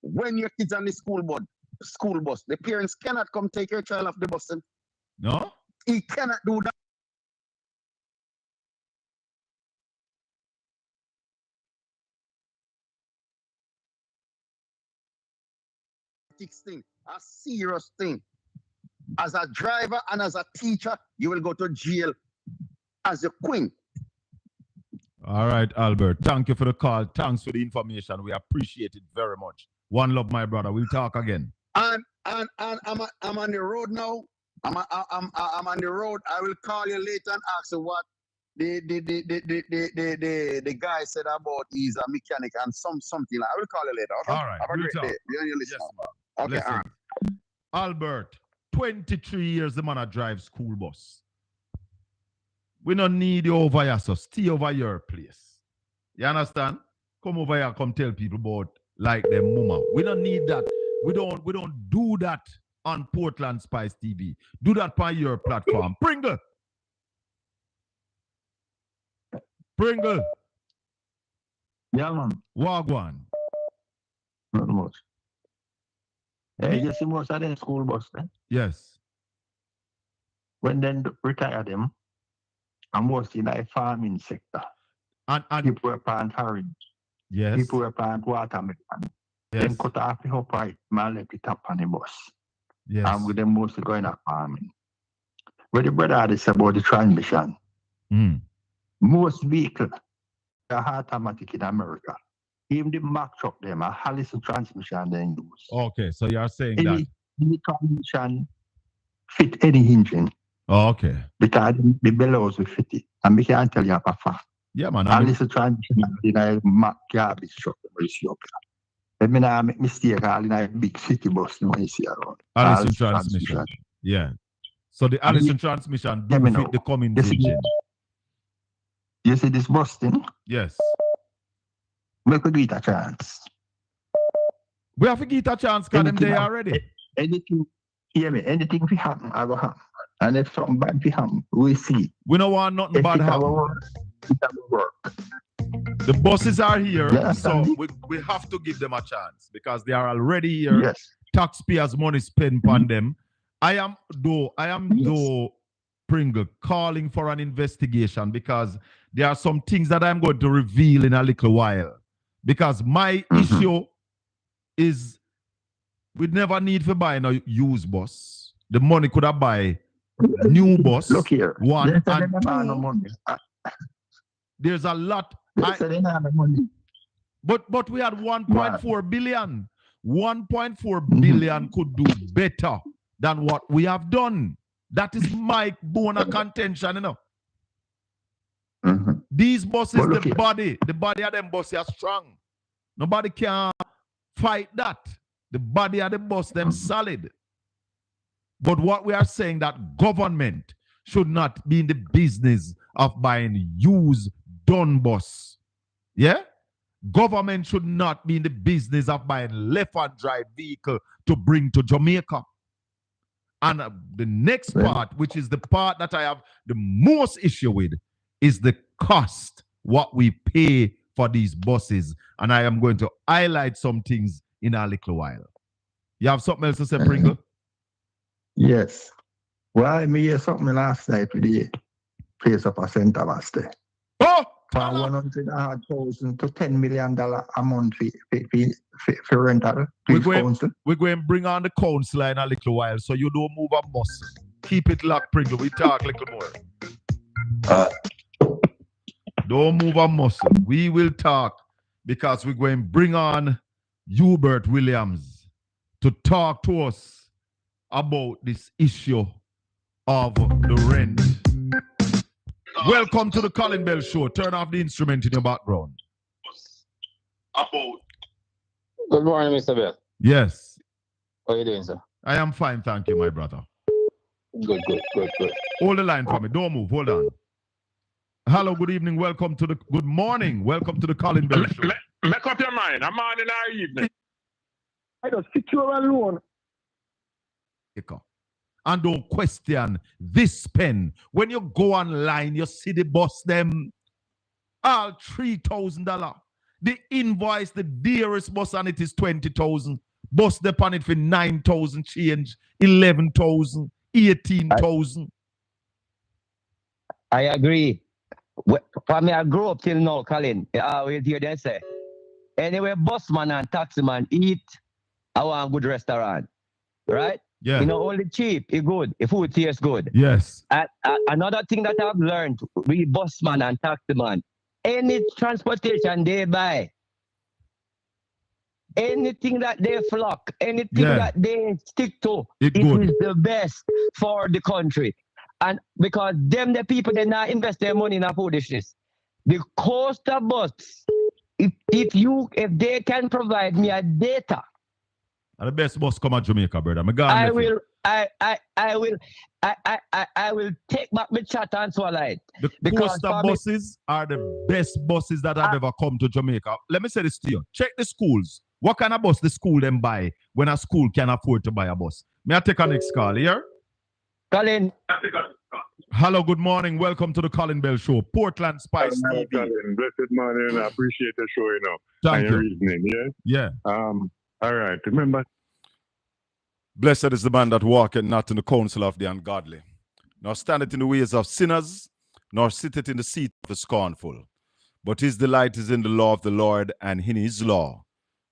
when your kids on the school bus, the parents cannot come take your child off the bus. No? He cannot do that. Thing, a serious thing. As a driver and as a teacher, you will go to jail as a queen. All right, Albert. Thank you for the call. Thanks for the information. We appreciate it very much. One love, my brother. We'll talk again. And I'm on the road now. I'm on the road. I will call you later and ask you what the guy said about he's a mechanic and something. I will call you later. Okay? All right. Have a great day. Yes, okay. Listen. Albert, 23 years the man a drive school bus. We don't need you over here, so stay over your place. You understand? Come over here, come tell people about like them mama. We don't need that. We don't do that on Portland Spice TV. Do that on your platform. Pringle. Yeah, man. Wagwan. Not much. Hey, you see most of them school bus then? Yes. When they retire them, I'm mostly like farming sector. And people were plant orange. Yes. People were plant watermelon. Yes. Then cut off the upright, man left it up on the bus. Yes. And with them mostly going to farming. But the brother had this about the transmission. Most vehicles are automatic in America. Even the Mack truck them a Allison transmission they use. Okay, so you are saying any transmission fit any engine. Oh, okay. Because the bellows will fit it. And we can't tell you a fact. Yeah, man. Allison transmission in a Mack garbage truck will see up there. Let me not make mistake all in a big city bus when you see around. Allison transmission. Yeah. So the Allison transmission do fit the Cummins engine. You see this bus thing? Yes. Make we give it a chance. We have to give it a chance because them there already. Anything, hear me, anything will happen, I will happen. And if something bad will happen, we see. We don't want nothing bad happen. It will work. The buses are here, so we have to give them a chance because they are already here. Yes. Taxpayers' money spent on them. I am though Pringle calling for an investigation because there are some things that I'm going to reveal in a little while. Because my issue is we never need to buy a used bus. The money could have buy new bus. Look here. One and two. There's a lot. But we had 1.4 billion. 1.4 billion could do better than what we have done. That is my bone of contention, you know. These buses, the body of them buses are strong. Nobody can fight that. The body of the bus, them solid. But what we are saying that government should not be in the business of buying used done bus. Yeah? Government should not be in the business of buying left-hand drive vehicle to bring to Jamaica. And the next part, which is the part that I have the most issue with, is the cost, what we pay for these buses. And I am going to highlight some things in a little while. You have something else to say, Pringle? Yes. Well, I hear something last night with the place of a center master. Oh! From $100,000 to $10 million a month for rental. We're going to bring on the council in a little while, so you don't move a muscle. Keep it locked, Pringle. We talk a little more. Don't move a muscle. We will talk because we're going to bring on Hubert Williams to talk to us about this issue of the rent. Welcome to the Colin Bell Show. Turn off the instrument in your background. Good morning, Mr. Bell. Yes. How are you doing, sir? I am fine, thank you, my brother. Good. Hold the line for me. Don't move. Hold on. Hello, good evening. Welcome to the... Good morning. Welcome to the Colin Bell Show. Make up your mind. I'm on in our evening. I just sit you alone. And don't question this pen. When you go online, you see the bus them all $3,000. The invoice, the dearest bus on it is 20,000. Bus depon it for 9,000 change, 11,000, 18,000. I agree. For me, I grew up till now, Colin. I always hear them say, anyway, busman and taximan eat, I want a good restaurant. Right? Yeah. You know, only cheap, it's good. The food tastes good. Yes. Another thing that I've learned with busman and taximan, any transportation they buy, anything that they flock, anything that they stick to, it is the best for the country. And because them, the people, they not invest their money in a foolishness. The coaster bus, if they can provide me a data, and the best bus come at Jamaica, brother. I will take back my chat and swallow it. The coaster buses are the best buses that have ever come to Jamaica. Let me say this to you. Check the schools. What kind of bus the school them buy when a school can afford to buy a bus? May I take a next call here? Colin. Hello, good morning. Welcome to the Colin Bell Show. Portland Spice TV. Colin, blessed morning. I appreciate the show, you know. Thank you. Your evening, yeah? Yeah. All right. Remember, Blessed is the man that walketh not in the counsel of the ungodly, nor standeth in the ways of sinners, nor sitteth in the seat of the scornful. But his delight is in the law of the Lord, and in his law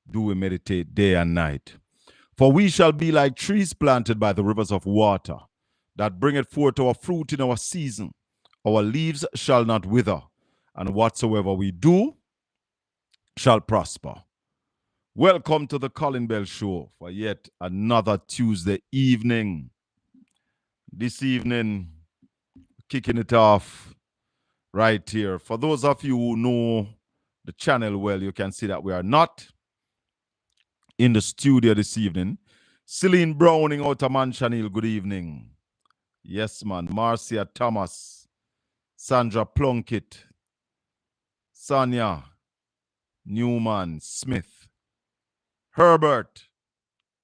do we meditate day and night. For we shall be like trees planted by the rivers of water, that bringeth forth our fruit in our season. Our leaves shall not wither, and whatsoever we do shall prosper. Welcome to the Colin Bell Show for yet another Tuesday evening. This evening, kicking it off right here. For those of you who know the channel well, you can see that we are not in the studio this evening. Celine Browning out of Mansion Hill, good evening. Yes, man. Marcia Thomas, Sandra Plunkett, Sonia Newman Smith, Herbert,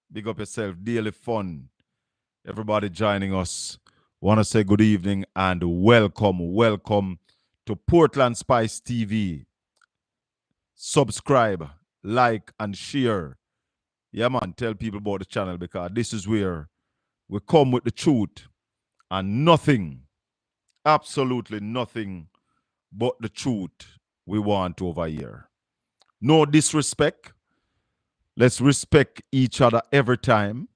big up yourself, daily fun. Everybody joining us. Want to say good evening and welcome to Portland Spice TV. Subscribe, like, and share. Yeah, man, tell people about the channel because this is where we come with the truth and nothing, absolutely nothing but the truth we want over here. No disrespect. Let's respect each other every time.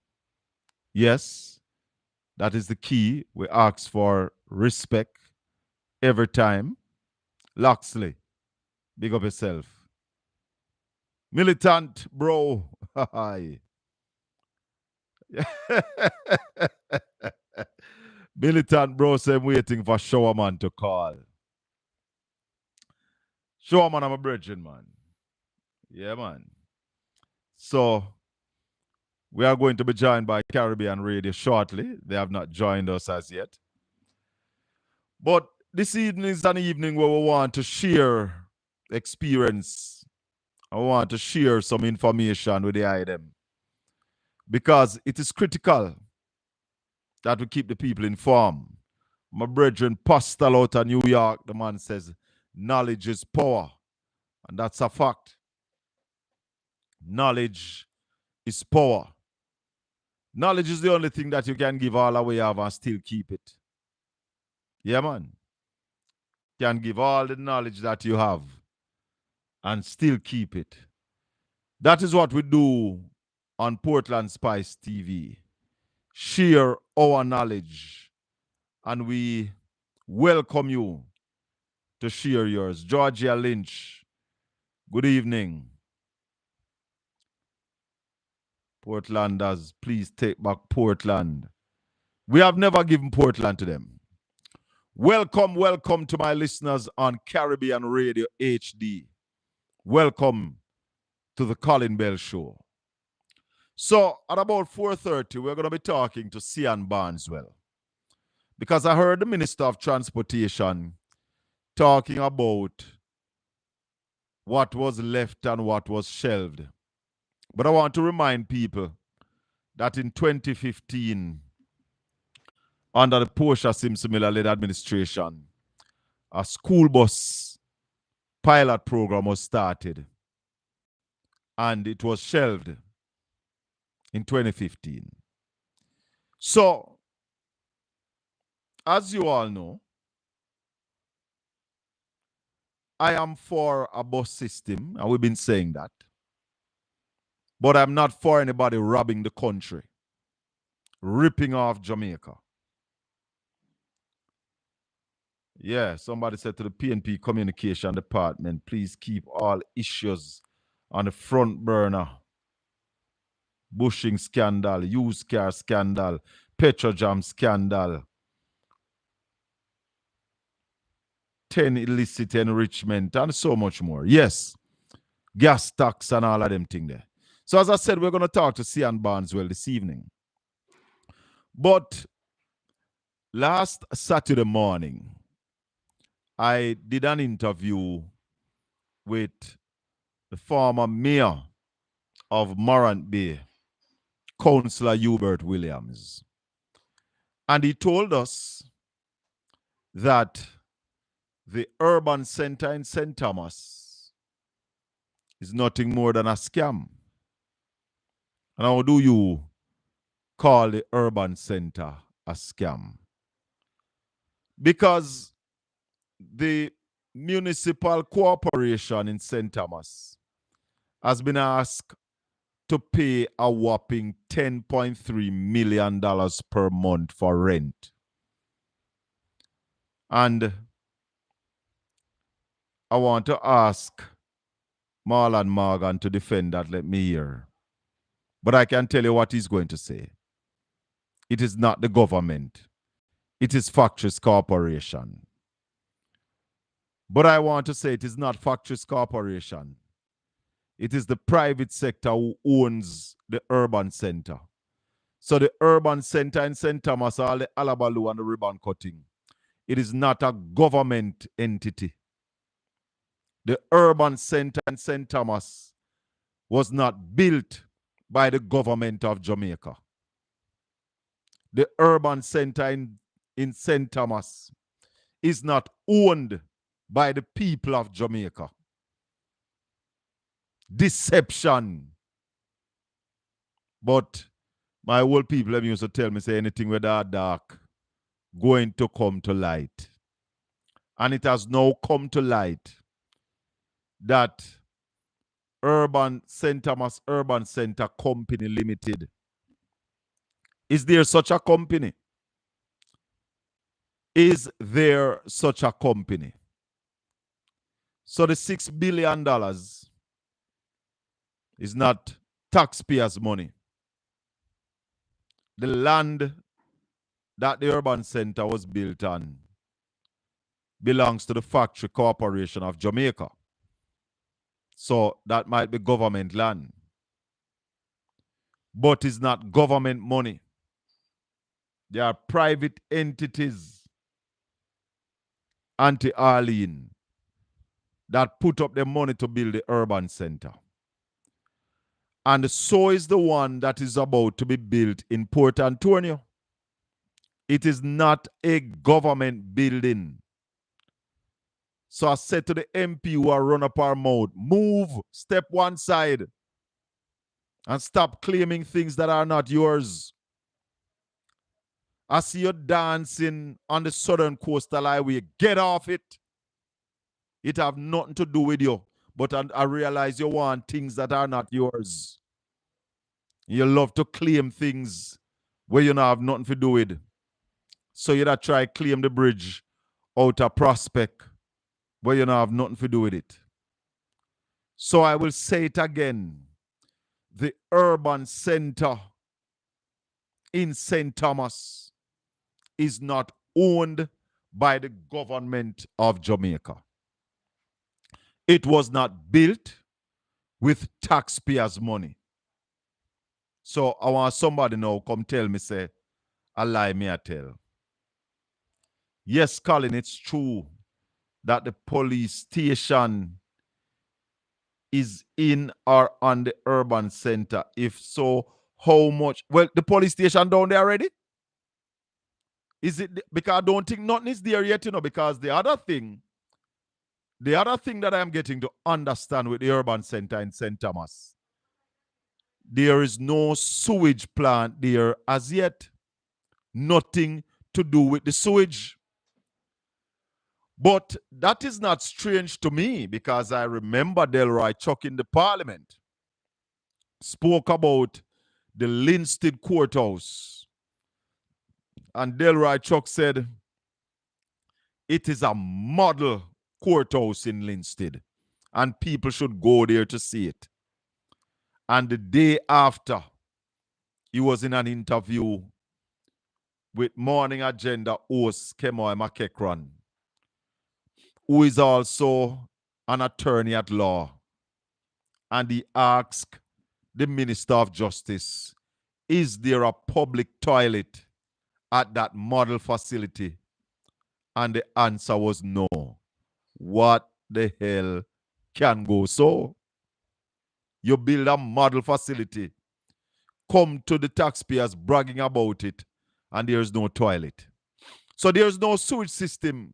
Yes, that is the key. We ask for respect every time. Loxley, big up yourself. Militant, bro. Hi. Militant, bro, say I'm waiting for Showerman to call. Showerman, I'm a brethren, man. Yeah, man. So, we are going to be joined by Caribbean Radio shortly. They have not joined us as yet. But this evening is an evening where we want to share experience. I want to share some information with the item. Because it is critical that we keep the people informed. My brethren Postal out of New York, the man says, knowledge is power. And that's a fact. Knowledge is power. Knowledge is the only thing that you can give all away have and still keep it. Yeah, man. You can give all the knowledge that you have and still keep it. That is what we do on Portland Spice TV. Share our knowledge. And we welcome you to share yours. Georgia Lynch, good evening. Portlanders, please take back Portland. We have never given Portland to them. Welcome to my listeners on Caribbean Radio HD. Welcome to the Colin Bell Show. So, at about 4:30, we're going to be talking to Cian Barneswell. Because I heard the Minister of Transportation talking about what was left and what was shelved. But I want to remind people that in 2015, under the Portia Simpson-Miller-led administration, a school bus pilot program was started and it was shelved in 2015. So, as you all know, I am for a bus system, and we've been saying that. But I'm not for anybody robbing the country, ripping off Jamaica. Yeah, somebody said to the PNP Communication Department, please keep all issues on the front burner. Bushing scandal, used car scandal, Petrojam scandal, 10 illicit enrichment, and so much more. Yes, gas tax and all of them things there. So as I said, we're going to talk to Cian Barneswell this evening. But last Saturday morning, I did an interview with the former mayor of Morant Bay, Councillor Hubert Williams. And he told us that the urban center in St. Thomas is nothing more than a scam. And how do you call the urban center a scam? Because the municipal corporation in St. Thomas has been asked to pay a whopping $10.3 million per month for rent. And I want to ask Marlon Morgan to defend that. Let me hear. But I can tell you what he's going to say. It is not the government. It is Factories Corporation. But I want to say it is not Factories Corporation. It is the private sector who owns the urban center. So the urban center in St. Thomas, all the alabaloo and the ribbon cutting, it is not a government entity. The urban center in St. Thomas was not built by the government of Jamaica. The urban center in St. Thomas is not owned by the people of Jamaica. Deception. But my old people them used to tell me, say anything with that dark going to come to light. And it has now come to light that St. Thomas Urban Center Company Limited. Is there such a company? Is there such a company? So the $6 billion is not taxpayers' money. The land that the urban center was built on belongs to the Factory Corporation of Jamaica. So that might be government land. But it's not government money. They are private entities, anti-Arlene, that put up the money to build the urban center. And so is the one that is about to be built in Port Antonio. It is not a government building. So I said to the MP who are run up our mouth, move, step one side, and stop claiming things that are not yours. I see you dancing on the Southern Coastal Highway. Get off it. It have nothing to do with you. But I realize you want things that are not yours. You love to claim things where you don't have nothing to do with. So you that try claim the bridge out of Prospect where you don't have nothing to do with it. So I will say it again. The urban center in St. Thomas is not owned by the government of Jamaica. It was not built with taxpayers' money. So I want somebody now come tell me, say, a lie me I tell. Yes, Colin, it's true that the police station is in or on the urban center. If so, how much? Well, the police station down there already? Is it because I don't think nothing is there yet, because the other thing that I'm getting to understand with the urban center in St. Thomas there is no sewage plant there as yet. Nothing to do with the sewage. But that is not strange to me because I remember Delroy Chuck in the parliament spoke about the Linstead courthouse. And Delroy Chuck said, it is a model courthouse in Linstead and people should go there to see it. And the day after, he was in an interview with Morning Agenda host Kemoy McEachran, who is also an attorney at law. And he asked the Minister of Justice, is there a public toilet at that model facility? And the answer was no. What the hell can go so? You build a model facility, come to the taxpayers bragging about it, and there's no toilet. So there's no sewage system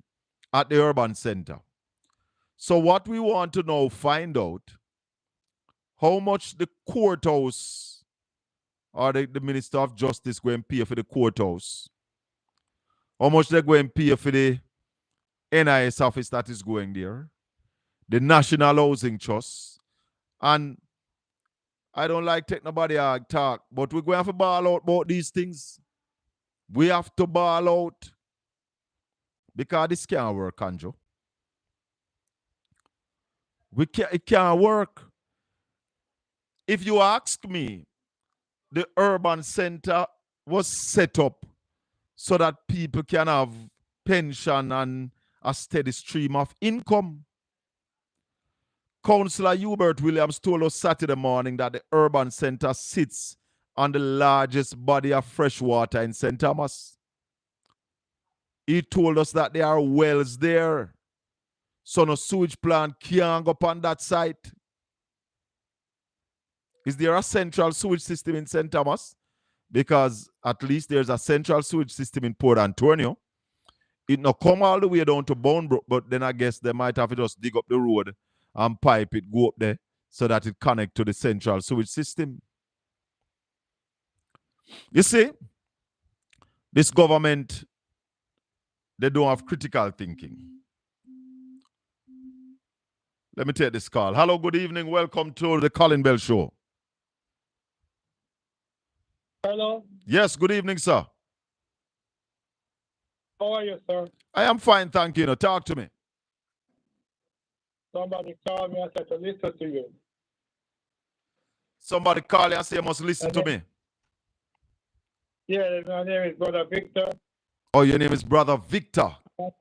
at the urban center. So what we want to now find out, how much the courthouse or the Minister of Justice going to pay for the courthouse, how much they're going to pay for the NIS office that is going there, the National Housing Trust, and I don't like take nobody talk, but we're going to have to ball out about these things. We have to ball out because this can't work, Anjo. It can't work. If you ask me, the urban center was set up so that people can have pension and a steady stream of income. Councillor Hubert Williams told us Saturday morning that the urban center sits on the largest body of fresh water in St. Thomas. He told us that there are wells there, so no sewage plant can't go up on that site. Is there a central sewage system in St. Thomas? Because at least there's a central sewage system in Port Antonio. It not come all the way down to Bournebrook, but then I guess they might have to just dig up the road and pipe it, go up there, so that it connect to the central sewage system. You see, this government, they don't have critical thinking. Let me take this call. Hello, good evening. Welcome to the Colin Bell Show. Hello? Yes, good evening, sir. How are you, sir? I am fine, thank you. Now, talk to me. Somebody called me and said to listen to you. Somebody call you and say you must listen to me. Yeah, my name is Brother Victor. Oh, your name is Brother Victor. I'm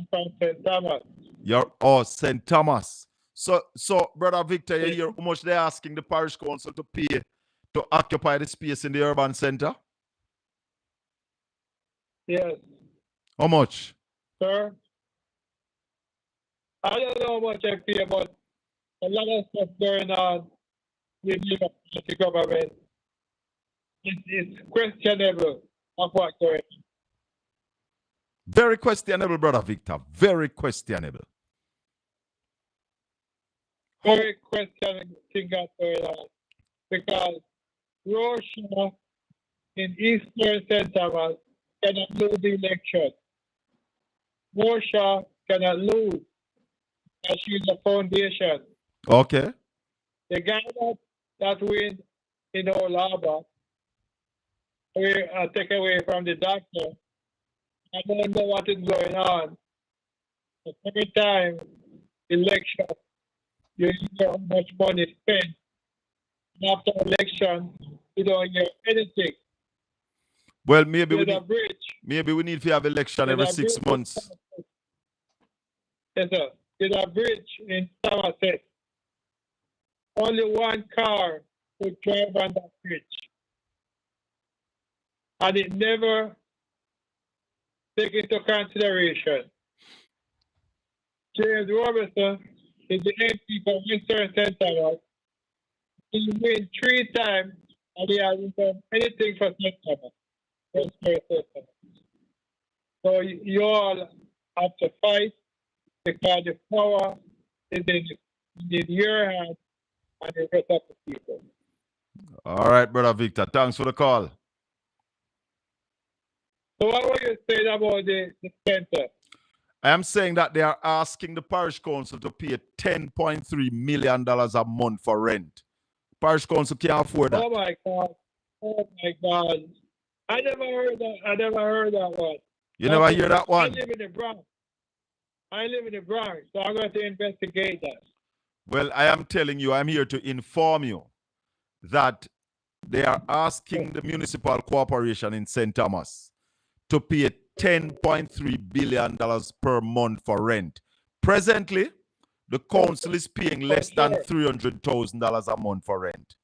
from St. Thomas. You're St. Thomas. So, Brother Victor, you hear how much they're asking the parish council to pay to occupy the space in the urban center? Yes. How much? Sir? I don't know how much I pay, but a lot of stuff going on with the government. It's questionable of what's going on. Very questionable, Brother Victor. Very questionable. Very questionable thing that's going on. Because Russia in Eastern St. Thomas cannot lose the election. Russia cannot lose. And she's a foundation. Okay. The guy that wins in our labor, we take away from the doctor. I don't know what is going on. But every time election, you hear how much money spent. And after election, you don't hear anything. Well, maybe we need to have election every 6 months. Yes, sir. There's a bridge in Somerset. Only one car would drive on that bridge. And it never take into consideration. James Robinson is the MP for Eastern St. Thomas. He win 3 times and he hasn't done anything for St. Thomas. So you all have to fight because the power is in your hand and the rest of the people. All right, Brother Victor. Thanks for the call. So what were you saying about the center? I am saying that they are asking the parish council to pay $10.3 million a month for rent. Parish council can't afford that. Oh my God. Oh my God. I never heard that one. You never hear that one? I live in the Bronx, so I'm going to investigate that. Well, I am telling you, I'm here to inform you that they are asking the municipal corporation in St. Thomas to pay $10.3 billion per month for rent. Presently, the council is paying less than $300,000 a month for rent.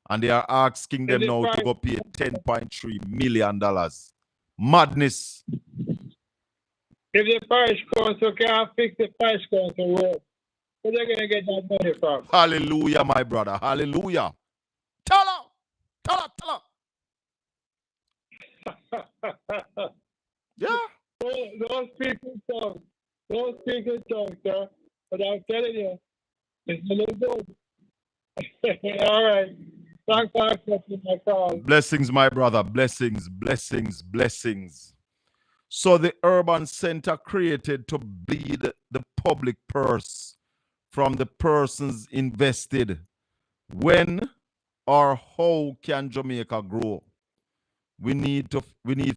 And they are asking them now to go pay $10.3 million. Madness. If the parish council can't fix the parish council road, where they going to get that money from? Hallelujah, my brother. Hallelujah. Tell her. Yeah. Don't speak in tongues. Don't speak in tongues, sir. But I'm telling you, it's a little good. All right. Thanks for accepting my call. Blessings, my brother. Blessings. So the urban center created to bleed the public purse from the persons invested. When or how can Jamaica grow? We need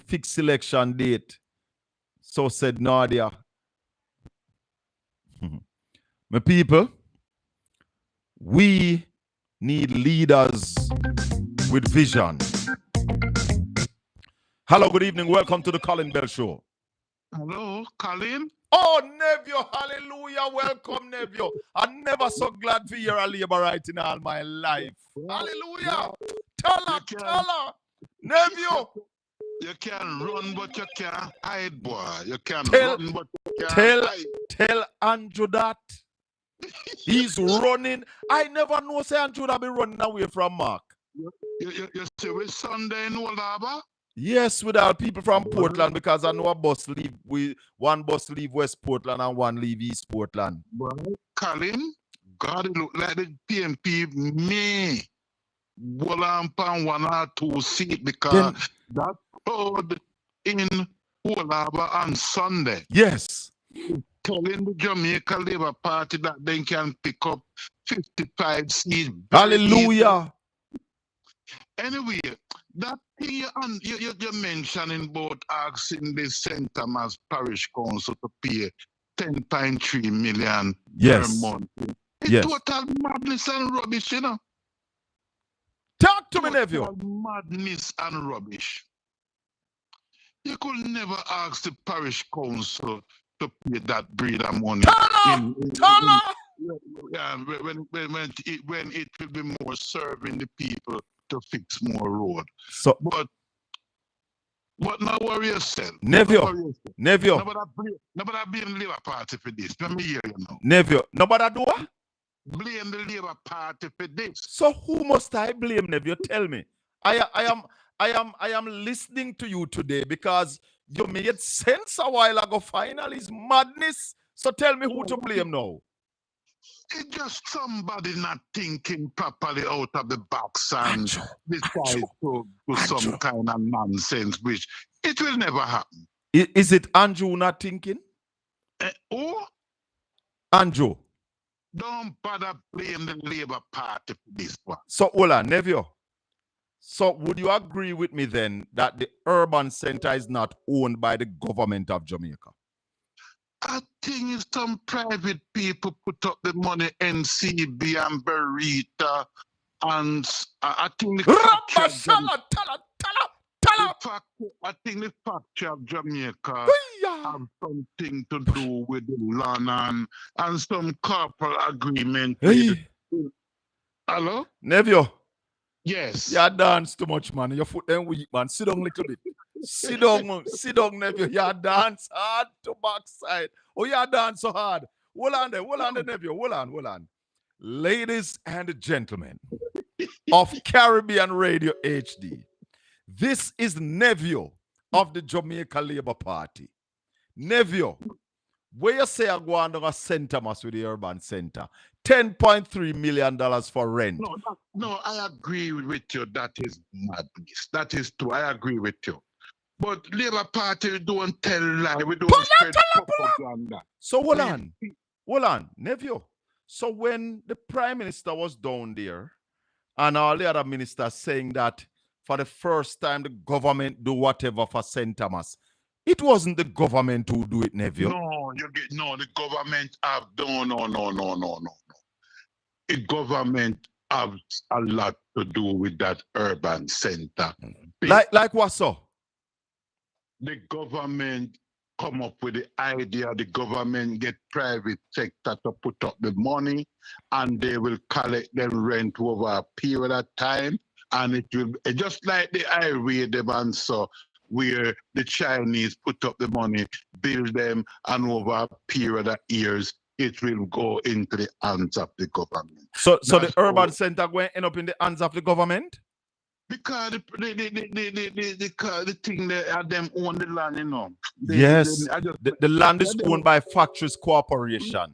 fixed election date. So said Nadia. My people, we need leaders with vision. Hello, good evening. Welcome to the Colin Bell Show. Hello, Colin. Oh, nephew, hallelujah. Welcome, nephew. I'm never so glad to hear a Labourite in all my life. Hallelujah. Tell her. Nephew. You can run, but you can't hide, boy. You can run, but you can't hide. Tell Andrew that. He's running. I never know say Andrew that be running away from Mark. You see with Sunday in Old Harbour? Yes, with our people from Portland, because I know a bus leave. One bus leave West Portland and one leave East Portland. Colin, God, it look like the PMP may roll on 1 or 2 seats because that crowd in Old Harbour on Sunday. Yes. Telling the Jamaica Labour Party that they can pick up 55 seats. Hallelujah. Anyway, that thing you're mentioning about asking the St. Thomas Parish Council to pay $10.3 million per month. It's total madness and rubbish, you know. Talk to me, nephew. Madness and rubbish. You could never ask the parish council to pay that breed of money. When it will be more serving the people to fix more road. So, but now worry yourself. Nephew. Nobody blame the Labour Party for this. Let me hear you now. Nephew. Nobody do what? Blame the Labour Party for this. So who must I blame, nephew? Tell me. I am listening to you today because you made sense a while ago. Finally, it's madness. So tell me who to blame now. It's just somebody not thinking properly out of the box and decide to do some kind of nonsense, which it will never happen. Is it Andrew not thinking? Who? Andrew. Don't bother blame the Labour Party for this one. So, Ola, nephew. So, would you agree with me then that the urban center is not owned by the government of Jamaica? I think some private people put up the money, NCB and Berita, and I think I think the factory of Jamaica have something to do with the land and some corporate agreement. Hello? Nephew. Yes. You dance too much, man. Your foot then weak, man. Sit down a little bit. Sit down, nephew. You dance hard to backside. Oh, you dance so hard. Hold on there, nephew. Hold on. Ladies and gentlemen of Caribbean Radio HD, this is nephew of the Jamaica Labour Party. Nephew, Where you say I go on to a center mass with the urban center? $10.3 million for rent. No, I agree with you. That is madness. That is true. I agree with you. But Labour Party don't tell lie. We don't spread propaganda. So hold on, nephew. So when the Prime Minister was down there and all the other ministers saying that for the first time the government do whatever for St. Thomas, it wasn't the government who do it, nephew. No, the government have no. The government have a lot to do with that urban center. Like what so? The government come up with the idea, the government get private sector to put up the money, and they will collect them rent over a period of time, and it will just like the highway them and so where the Chinese put up the money, build them, and over a period of years it will go into the hands of the government. So the urban center going to end up in the hands of the government? Because the thing that them own the land, you know. The land is owned by Factories Corporation.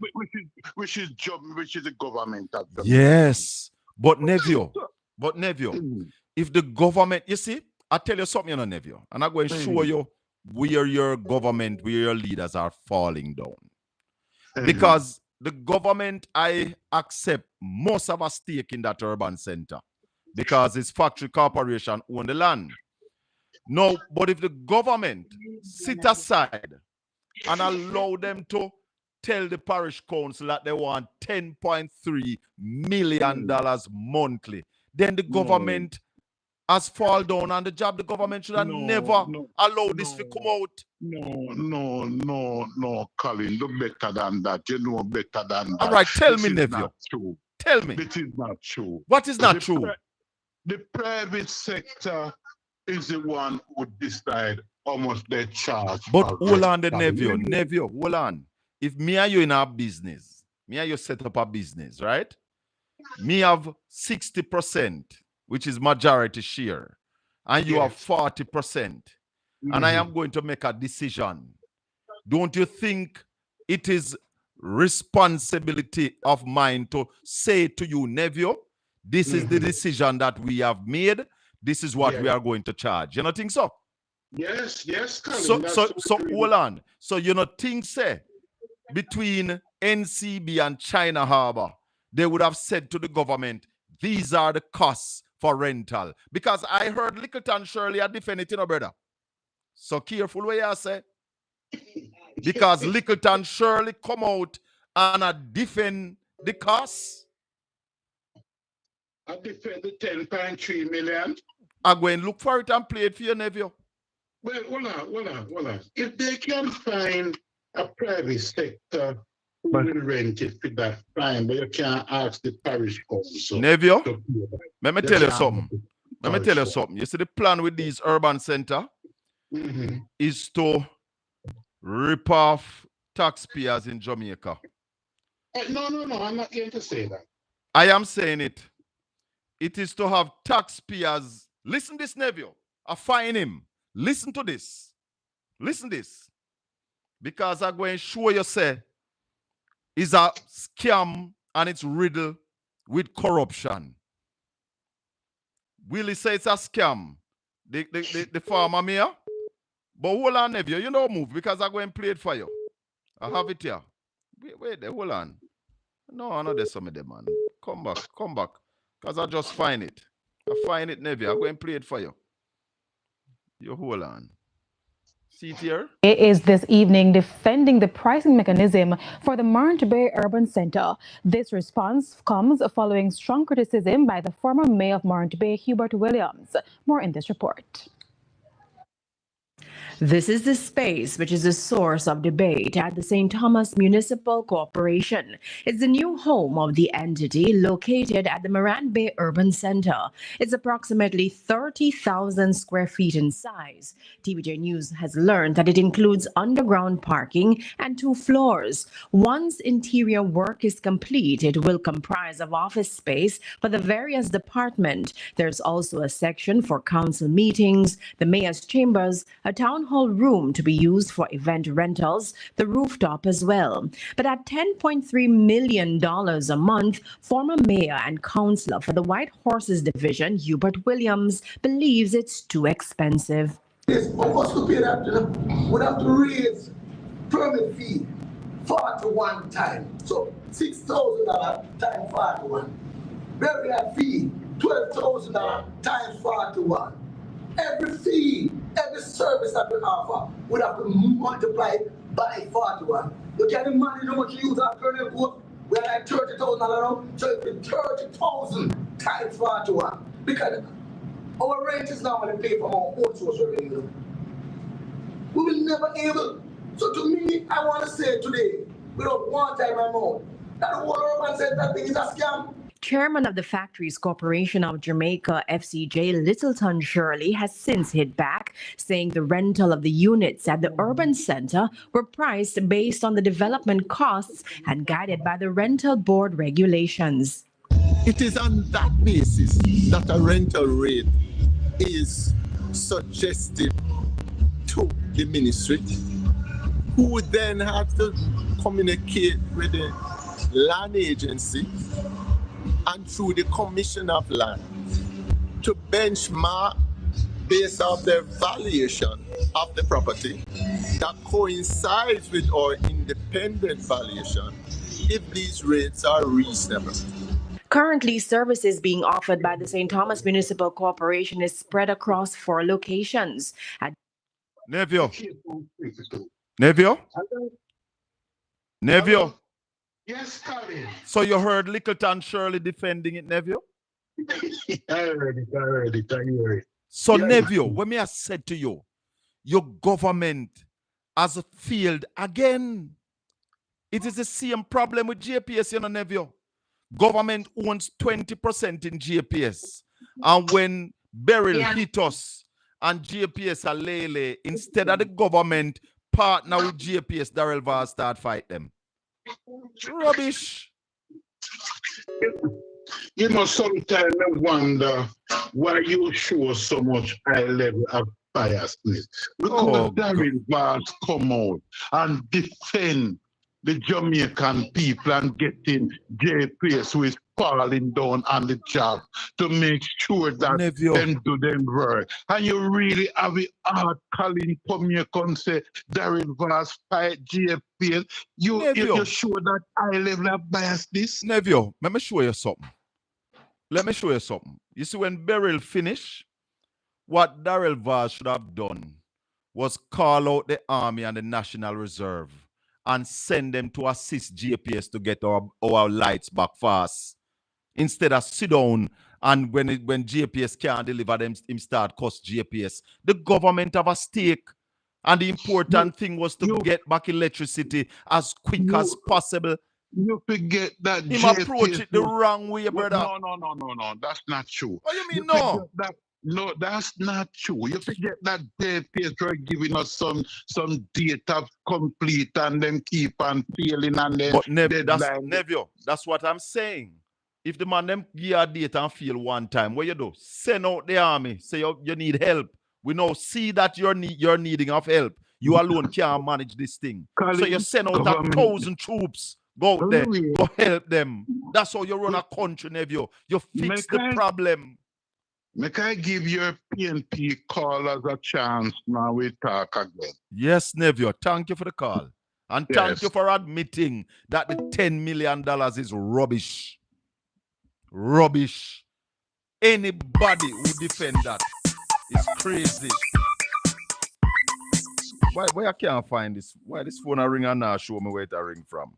Which is the government. Yes. But nephew, if the government, you see, I tell you something, you know, nephew, and I'm going to show you where your government, where your leaders are falling down. Because the government, I accept most of a stake in that urban center. Because it's Factory Corporation own the land. No, but if the government sit aside and allow them to tell the parish council that they want $10.3 million monthly, then the government has fall down on the job. The government should have never allowed this to come out. No, Colin, do better than that. You know better than that. All right, tell me, nephew. Tell me. It is not true. What is not true? The private sector is the one who decide how much they charge. But hold on, the nephew, hold on. If me and you in our business, me and you set up a business, right? Me have 60%, which is majority share, and you have 40%, and I am going to make a decision. Don't you think it is responsibility of mine to say to you, nephew, this is the decision that we have made. This is what we are going to charge. You don't think so? Yes, Colin. So hold on. So you don't think, say, between NCB and China Harbor, they would have said to the government, these are the costs for rental. Because I heard Littleton Shirley are defending it, brother. So careful what you say. Because Littleton Shirley come out and defend the costs. I defend the 10.3 million. I go and look for it and play it for your nephew. Well, hold on. If they can find a private sector who will rent it for that fine, but you can't ask the parish council. Nephew, let me tell you something. You see, the plan with these urban center is to rip off taxpayers in Jamaica. No, I'm not going to say that. I am saying it. It is to have taxpayers. Listen this, nephew. I find him. Listen to this. Listen this. Because I'm going to show you, say, it's a scam and it's riddled with corruption. Willie say it's a scam. The farmer mayor. But hold on, nephew. You don't move because I'm going to play it for you. I have it here. Wait there. Hold on. No, I know there's some of them, man. Come back. Because I just find it. I find it, nephew. I'm going to play it for you. You hold on. See it here? It is this evening defending the pricing mechanism for the Marnt Bay Urban Center. This response comes following strong criticism by the former mayor of Marnt Bay, Hubert Williams. More in this report. This is the space which is a source of debate at the St. Thomas Municipal Corporation. It's the new home of the entity located at the Marant Bay Urban Center. It's approximately 30,000 square feet in size. TVJ News has learned that it includes underground parking and 2 floors. Once interior work is complete, it will comprise of office space for the various departments. There's also a section for council meetings, the mayor's chambers, a town hall room to be used for event rentals, the rooftop as well. But at $10.3 million a month, former mayor and councillor for the White Horses Division, Hubert Williams, believes it's too expensive. Yes, for us to pay that, we'd have to raise permit fee 41 times. So $6,000 times 41. Burial fee $12,000 times 41. Every fee, every service that we offer, would have to multiply it by 41. You can imagine how much you use our Colonel Court? We're like $30,000 now, so it's 30,000 times 41. Because our rent is normally paid from our own source of revenue. We will never able. So to me, I want to say today, without one time my mouth, that the whole urban center thing is a scam. Chairman of the Factories Corporation of Jamaica, FCJ, Littleton Shirley, has since hit back, saying the rental of the units at the urban center were priced based on the development costs and guided by the rental board regulations. It is on that basis that a rental rate is suggested to the ministry, who would then have to communicate with the land agency and through the Commission of Land to benchmark based on their valuation of the property that coincides with our independent valuation if these rates are reasonable. Currently, services being offered by the St. Thomas Municipal Corporation is spread across 4 locations. Nevio. Nevio. Yes, Colin. So you heard Littleton Shirley defending it, Nevio? I heard it. So, yeah, Nevio, when me I said to you, your government has failed again. It is the same problem with JPS, you know, Nevio. Government owns 20% in JPS. And when Beryl hit us and JPS are lele, instead of the government partner with JPS, Darrell Vaz start fight them. Rubbish. You know, sometimes I wonder why you show so much high level of biasness. Because Darrell Vaz come out and defend the Jamaican people and getting JPS who is falling down on the job to make sure that them do them work. And you really have it hard, Colin, come here and say Darrell Vaz fight JPS. You show that high level of bias this? Nevio, let me show you something. You see, when Beryl finished, what Darrell Vaz should have done was call out the Army and the National Reserve and send them to assist JPS to get our lights back fast. Instead of sit down and when JPS can't deliver them, him start cost JPS. The government have a stake. And the important thing was to get back electricity as quick as possible. You forget that him approach it the wrong way, brother. No. That's not true. What do you mean, no? No, that's not true. You forget that JPS are giving us some data complete and then keep on failing and then Nevio, that's what I'm saying. If the man them give your data and fail one time, what you do? Send out the army. Say you need help. We now see that you're needing of help. You alone can't manage this thing. Colin, so you send out 1,000 troops. Go out there. Go help them. That's how you run a country, Nevio. You fix the problem. May I give your PNP callers a chance now we talk again? Yes, Nevio. Thank you for the call. And thank you for admitting that the $10 million is rubbish. Rubbish. Anybody who defend that is crazy. Why I can't find this? Why this phone a ring and now show me where it a ring from?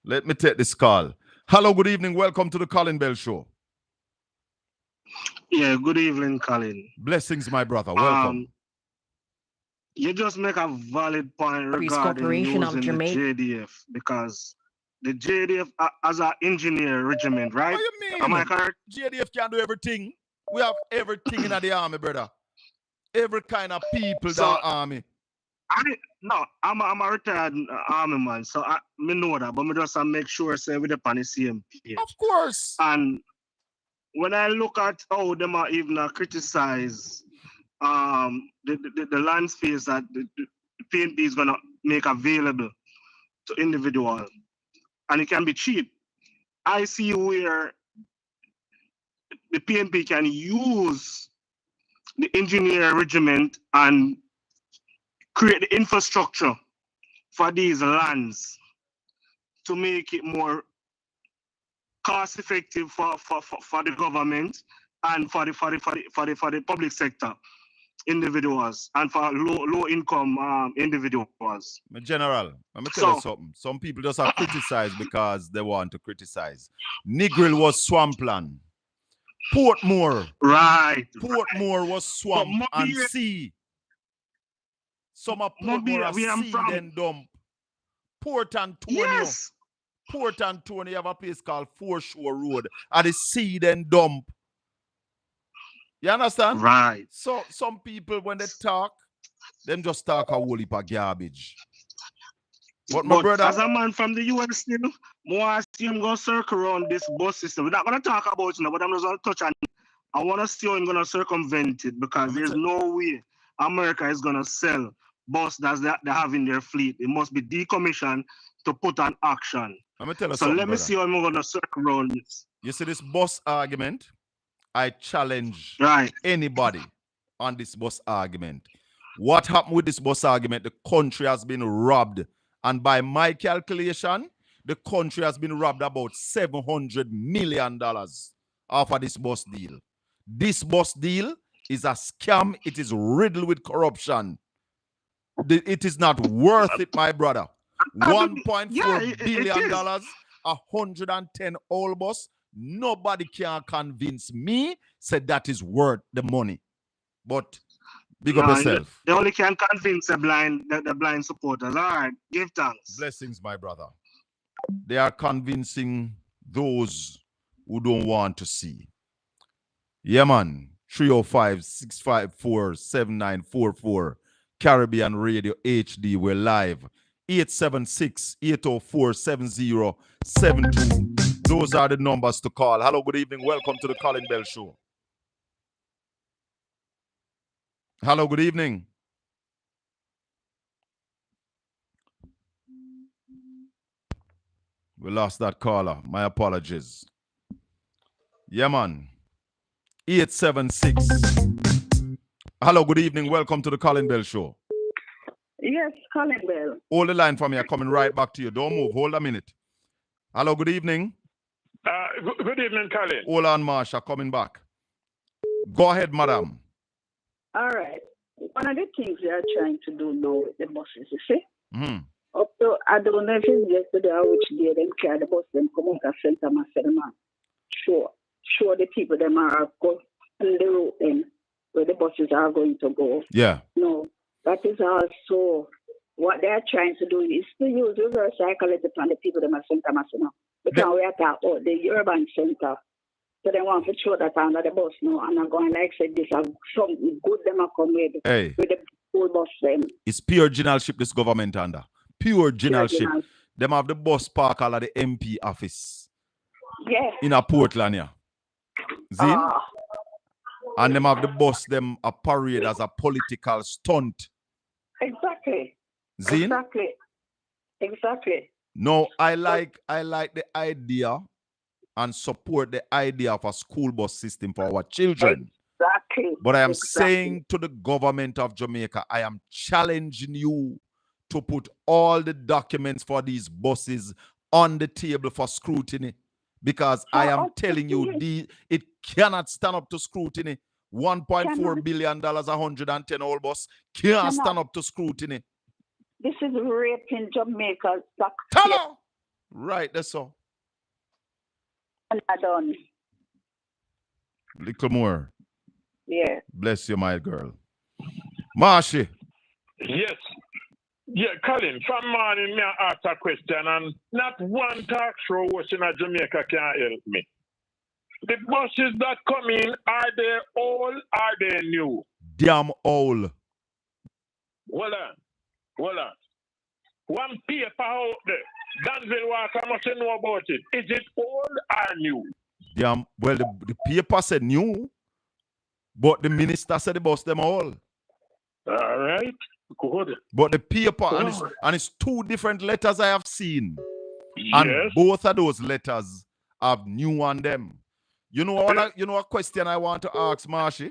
Let me take this call. Hello, good evening. Welcome to the Colin Bell Show. Yeah, good evening, Colin. Blessings, my brother. Welcome. You just make a valid point regarding using the JDF, because the JDF as an engineer regiment, right? What you mean? Am I correct? JDF can do everything. We have everything in the army, brother. Every kind of people in the army. I'm a retired army man, so I know that, but I just make sure say we're on the same page. Of course. And when I look at how them are even criticize the land space that the PNP is gonna make available to individuals, and it can be cheap. I see where the PNP can use the engineer regiment and create the infrastructure for these lands to make it more cost effective for the government and for the public sector individuals and for low income individuals. General, let me tell you something. Some people just are criticized because they want to criticize. Negril was swampland. Portmore. Right. Portmore was swamp and sea. Some of Portmore are sea then dump. Port Antonio. Yes. Port Antonio have a place called Foreshore Road. And the sea then dump. You understand? Right. So some people when they talk, them just talk a whole heap of garbage. But my brother, as a man from the US still, more I see him go circle around this bus system. We're not gonna talk about it now, but I'm just gonna touch on it. I wanna see how I'm gonna circumvent it because there's no way America is gonna sell bus that they have in their fleet. It must be decommissioned to put on action. Let me tell you so something, let me see how I'm gonna circle around this. You see this bus argument? I challenge anybody on this bus argument. What happened with this bus argument? The country has been robbed. And by my calculation, the country has been robbed about $700 million off of this bus deal. This bus deal is a scam. It is riddled with corruption. It is not worth it, my brother. $1.4 billion, 110 old bus. Nobody can convince me said that is worth the money. But big up yourself. They only can convince the blind supporters. All right, give thanks. Blessings, my brother. They are convincing those who don't want to see. Yeah, man. 305-654-7944. Caribbean Radio HD. We're live. 876-804-7072. Those are the numbers to call. Hello, good evening. Welcome to the Colin Bell Show. Hello, good evening. We lost that caller. My apologies. Yeah, man. 876. Hello, good evening. Welcome to the Colin Bell Show. Yes, Colin Bell. Hold the line for me. I'm coming right back to you. Don't move. Hold a minute. Hello, good evening. Good evening, Colin. Hold on, Marsha. Coming back. Go ahead, madam. All right. One of the things they are trying to do now with the buses, you see? Up to, I don't know if it's yesterday or which day them carry the bus, them come out of Center Maselman. Sure the people them are going on the road then where the buses are going to go. Yeah. No, that is also what they are trying to do is to use reverse psychology on the people them at Center Maselman. Because we are talking about the urban center. So they want to show that under the bus now. And I'm going like say this are something good them are come with the whole bus them. It's pure generalship this government under. Pure generalship. Them have the bus park all at the MP office. Yeah. In a Portland here. Zin? And them have the bus them a parade as a political stunt. Exactly. Zin? Exactly. No, I like the idea and support the idea of a school bus system for our children. Exactly. But I am saying to the government of Jamaica, I am challenging you to put all the documents for these buses on the table for scrutiny. Because I am telling you, it cannot stand up to scrutiny. $1.4 billion, 110 old bus can't stand up to scrutiny. This is raping Jamaica's stock. Right, that's all. And I done. Little more. Yeah. Bless you, my girl. Marshy. Yes. Yeah, Colin, from morning, me ask a question, and not one talk show was in Jamaica can help me. The buses that come in, are they old, are they new? Damn old. Hold on. One paper out there. Danville Walker must know about it. Is it old or new? Damn, well, the paper said new. But the minister said he bust them all. All right. Good. But the paper, and it's two different letters I have seen. Yes. And both of those letters have new on them. You know a question I want to ask, Marshy?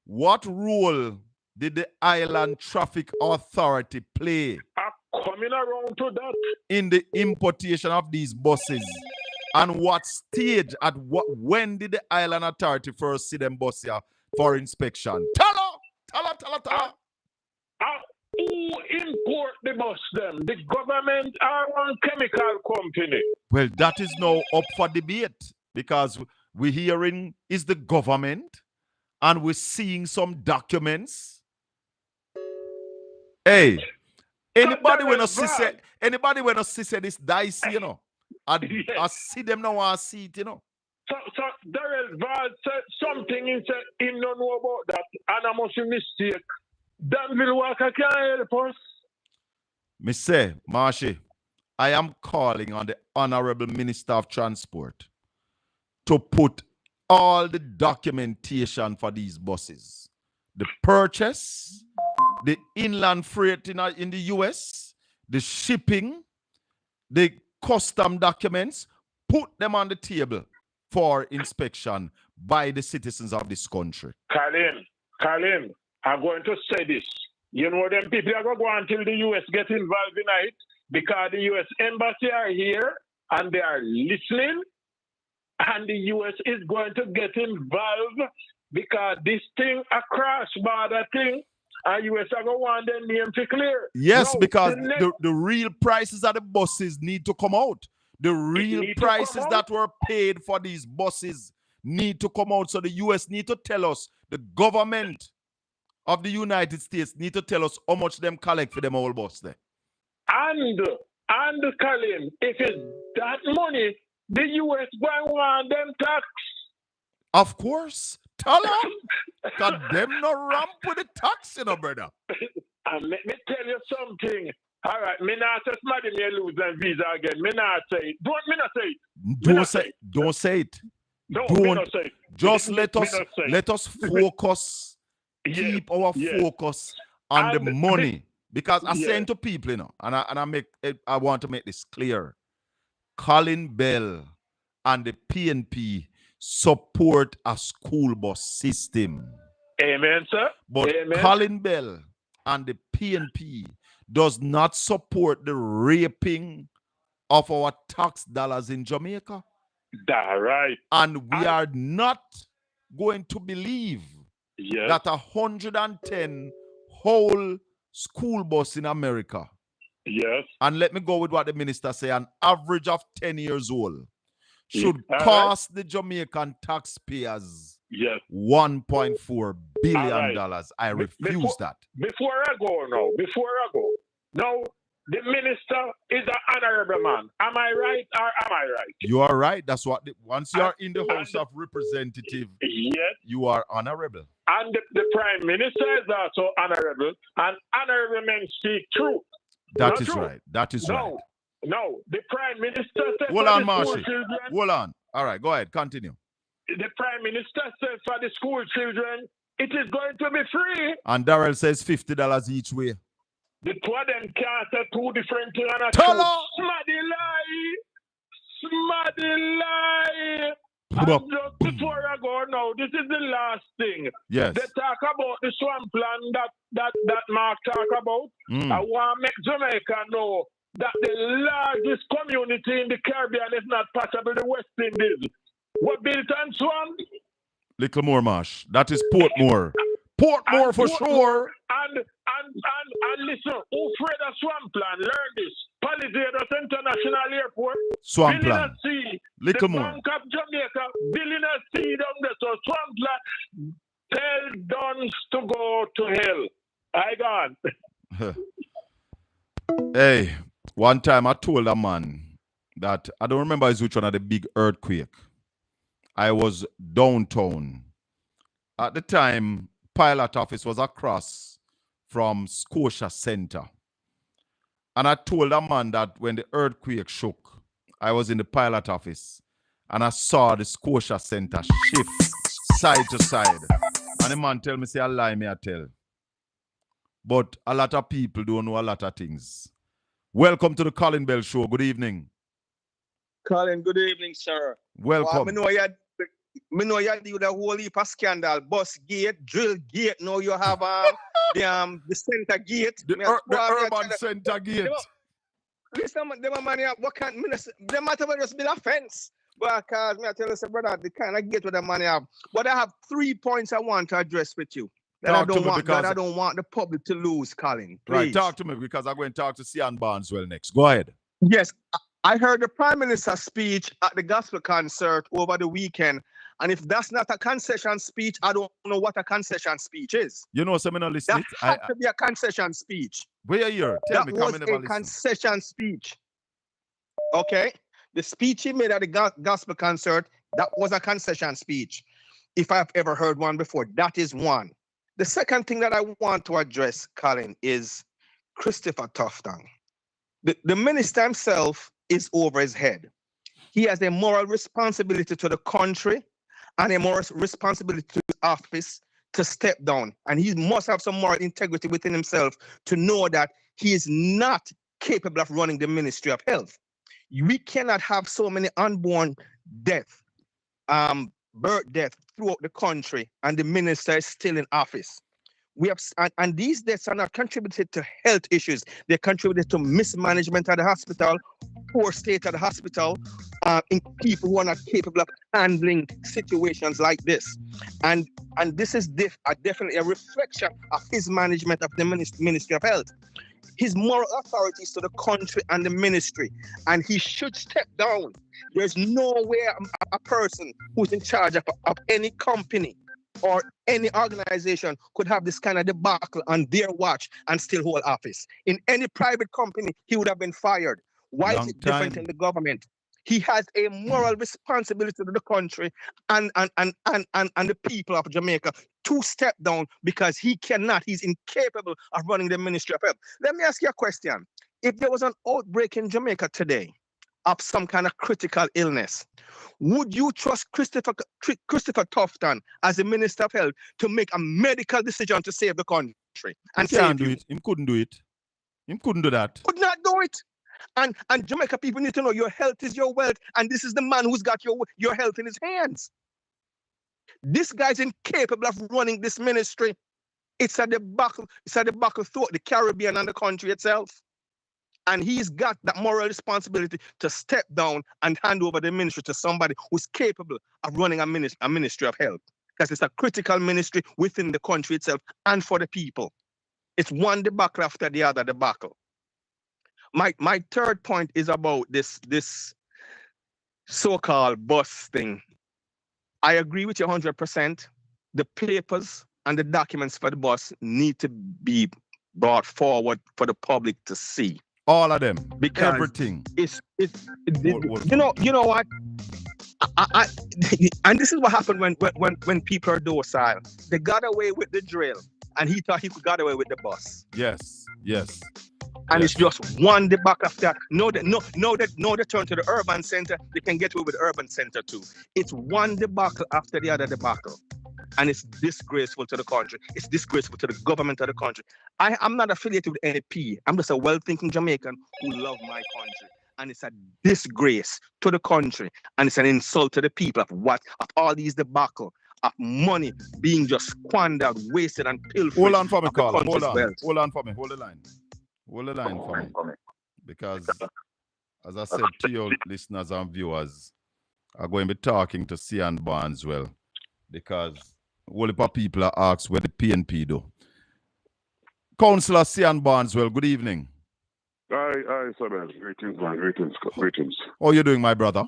What role did the Island Traffic Authority play coming around to that in the importation of these buses? And what stage when did the Island Authority first see them bus here for inspection? Tell her. Who import the bus them? The government or one chemical company? Well, that is now up for debate because we're hearing is the government and we're seeing some documents. Hey, anybody when I see this dicey, you know, I see them now, I see it, you know. So Darrell Val said something he said he don't know about that, and I must be mistake. Danville Walker can't help us. Me say, Marshy, I am calling on the Honorable Minister of Transport to put all the documentation for these buses. The purchase, the inland freight in the US, the shipping, the custom documents, put them on the table for inspection by the citizens of this country. Colin, I'm going to say this. You know them people are going to go until the US get involved in it because the US embassy are here and they are listening and the US is going to get involved because this thing, a cross-border thing, and US are going to want their name to clear. Yes, because the real prices of the buses need to come out. The real prices that were paid for these buses need to come out. So the US need to tell us, the government of the United States need to tell us how much them collect for them whole bus there. And Colin, if it's that money, the US going want them tax. Of course. Tell them. Because them no ramp with the tax, you know, brother. And let me tell you something. All right, me not say somebody may lose their visa again. Me not say it. Don't say it. Don't say it. Just let us focus. Keep our focus on the money. Because I'm saying to people, you know, and I want to make this clear. Colin Bell and the PNP support a school bus system. Amen, sir. But Amen. Colin Bell and the PNP does not support the raping of our tax dollars in Jamaica. That's right. And we are not going to believe that 110 whole school bus in America. Yes. And let me go with what the minister say, an average of 10 years old should cost the Jamaican taxpayers $1.4 billion. I refuse that. Before I go, now, the minister is an honorable man. Am I right or am I right? You are right. That's what, once you are in the House of Representatives, you are honorable. And the Prime Minister is also honorable. And honorable men speak truth. That is right. That is right. No, the Prime Minister said hold on, Marshy. Hold on. All right, go ahead. Continue. The Prime Minister says for the school children, it is going to be free. And Darrell says $50 each way. The two of them can't say two different things. Smaddy lie. And just before I go now, this is the last thing. Yes. They talk about the swamp land that Mark talk about. I want to make Jamaica know that the largest community in the Caribbean is not possible the West Indies. What built on swamp? Little more Marsh. That is Portmore. Portmore for sure. And listen, who afraid of Swampland? Learn this. Palisados International Airport. Swampland. Little more. Bank of Jamaica. Billionaire sea down there. So Swampland. Tell Dons to go to hell. I gone. Hey, one time I told a man that I don't remember which one of the big earthquake. I was downtown. At the time, pilot office was across from Scotia Center. And I told a man that when the earthquake shook, I was in the pilot office and I saw the Scotia Center shift side to side. And the man tell me, say, I lie, me I tell. But a lot of people don't know a lot of things. Welcome to the Colin Bell Show. Good evening. Colin, good evening, sir. Welcome. Me know you do the whole heap of scandal. Bus gate, drill gate. Now you have the center gate. The urban center gate. Listen, them money what can't them matter just be a fence. Because me I tell you, say, brother, the kind of gate with the money have. But I have 3 points I want to address with you. That I don't want the public to lose, Colin. Please. Right, talk to me because I'm going to talk to Sian Barneswell next. Go ahead. Yes, I heard the Prime Minister's speech at the gospel concert over the weekend. And if that's not a concession speech, I don't know what a concession speech is. You know, so I'm not listening. That had to be a concession speech. Where are you? Tell me, that was a concession speech. Okay? The speech he made at the gospel concert, that was a concession speech. If I've ever heard one before, that is one. The second thing that I want to address, Colin, is Christopher Tufton. The minister himself is over his head. He has a moral responsibility to the country and a moral responsibility to his office to step down. And he must have some moral integrity within himself to know that he is not capable of running the Ministry of Health. We cannot have so many unborn deaths, birth deaths throughout the country, and the minister is still in office. We have, and these deaths are not contributed to health issues. They're contributed to mismanagement at the hospital, poor state at the hospital, in people who are not capable of handling situations like this. And this is definitely a reflection of his management of the Ministry of Health. His moral authority is to the country and the ministry, and he should step down. There's no way a person who's in charge of any company or any organization could have this kind of debacle on their watch and still hold office. In any private company, he would have been fired. Why is it different in the government? He has a moral responsibility to the country and the people of Jamaica to step down because he's incapable of running the Ministry of Health. Let me ask you a question. If there was an outbreak in Jamaica today of some kind of critical illness, would you trust Christopher Tufton as the Minister of Health to make a medical decision to save the country? And he can't do it. He couldn't do it. He couldn't do that. Could not do it. And Jamaica people need to know your health is your wealth, and this is the man who's got your health in his hands. This guy's incapable of running this ministry. It's a debacle. It's a debacle throughout the Caribbean and the country itself. And he's got that moral responsibility to step down and hand over the ministry to somebody who's capable of running a ministry of health. Because it's a critical ministry within the country itself and for the people. It's one debacle after the other debacle. My third point is about this so-called bus thing. I agree with you 100%. The papers and the documents for the bus need to be brought forward for the public to see. All of them. Because everything. You know what? And this is what happened when people are docile. They got away with the drill, and he thought he could get away with the bus. Yes. And it's just one debacle after that. No, they turn to the urban center. They can get away with the urban center too. It's one debacle after the other debacle. And it's disgraceful to the country. It's disgraceful to the government of the country. I'm not affiliated with NP. I'm just a well-thinking Jamaican who love my country. And it's a disgrace to the country. And it's an insult to the people of all these debacle of money being just squandered, wasted, and pilfered. Hold on for me, Colin. Hold on for me. Hold the line. Hold the line for me. Because, as I said to your listeners and viewers, I'm going to be talking to Sian Barneswell because all the people are asked where the PNP do. Councillor Sian Barneswell, good evening. Hi, Samuel. Greetings. How are you doing, my brother?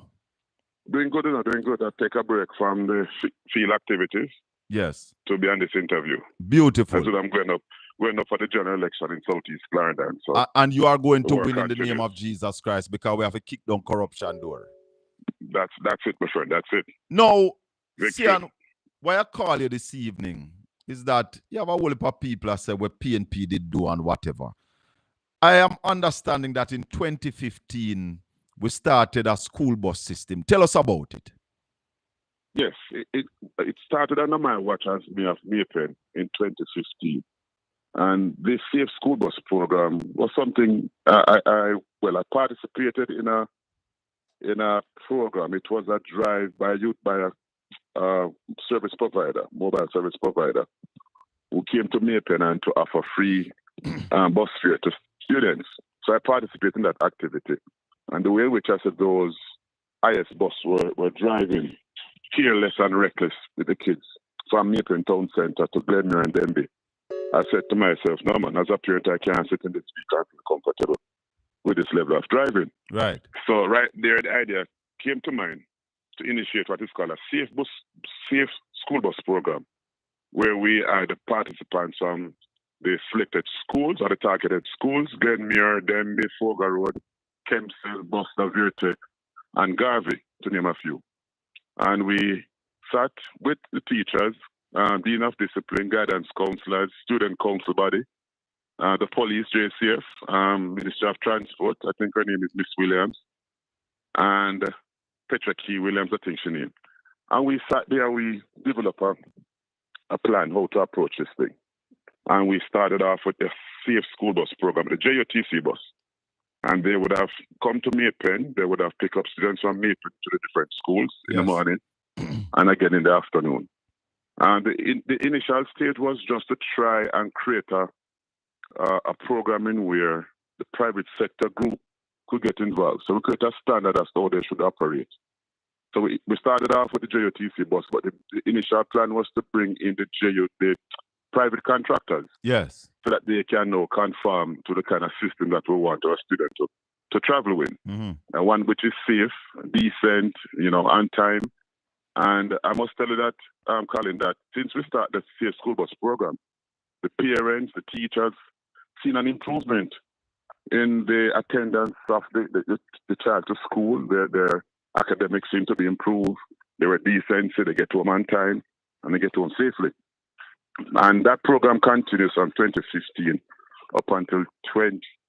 Doing good. I take a break from the field activities. Yes. To be on this interview. Beautiful. That's what I'm going up for the general election in Southeast Clarendon. So and you are going to win in the name of Jesus Christ because we have to kick down corruption door. That's it, my friend. That's it. No, Sian, why I call you this evening is that you have a whole heap of people that say what PNP did do and whatever. I am understanding that in 2015, we started a school bus system. Tell us about it. Yes, it started under my watch as Mayor of Maypen in 2015. And this Safe School Bus program was something I participated in a program. It was a drive by youth by a service provider, mobile service provider, who came to Maypen and to offer free bus fare to students. So I participated in that activity. And the way in which I said those IS bus were driving careless and reckless with the kids from Maypen Town Centre to Glenmere and Denby, I said to myself, no man, as a parent, I can't sit in this vehicle and feel comfortable with this level of driving. Right. So right there, the idea came to mind to initiate what is called a safe school bus program, where we are the participants from the selected schools or the targeted schools, Glenmere, Denby, Fogar Road, Kempsell, Buster, Virte, and Garvey, to name a few. And we sat with the teachers, Dean of Discipline, guidance counselors, student council body, the police, JCF, Minister of Transport, I think her name is Miss Williams, and Petra Key Williams, I think she named. And we sat there, we developed a plan how to approach this thing. And we started off with the Safe School Bus program, the JUTC bus. And they would have come to Maypen, they would have picked up students from Maypen to the different schools in the morning and again in the afternoon. And the initial stage was just to try and create a programming where the private sector group could get involved. So we create a standard as to how they should operate. So we started off with the JUTC bus, but the initial plan was to bring in the private contractors. Yes. So that they can now conform to the kind of system that we want our students to travel with. Mm-hmm. And one which is safe, decent, on time. And I must tell you that, Colin, that since we started the Safe School Bus program, the parents, the teachers, seen an improvement in the attendance of the child to school. Their academics seem to be improved. They were decent, so they get home on time, and they get home safely. And that program continues from 2015 up until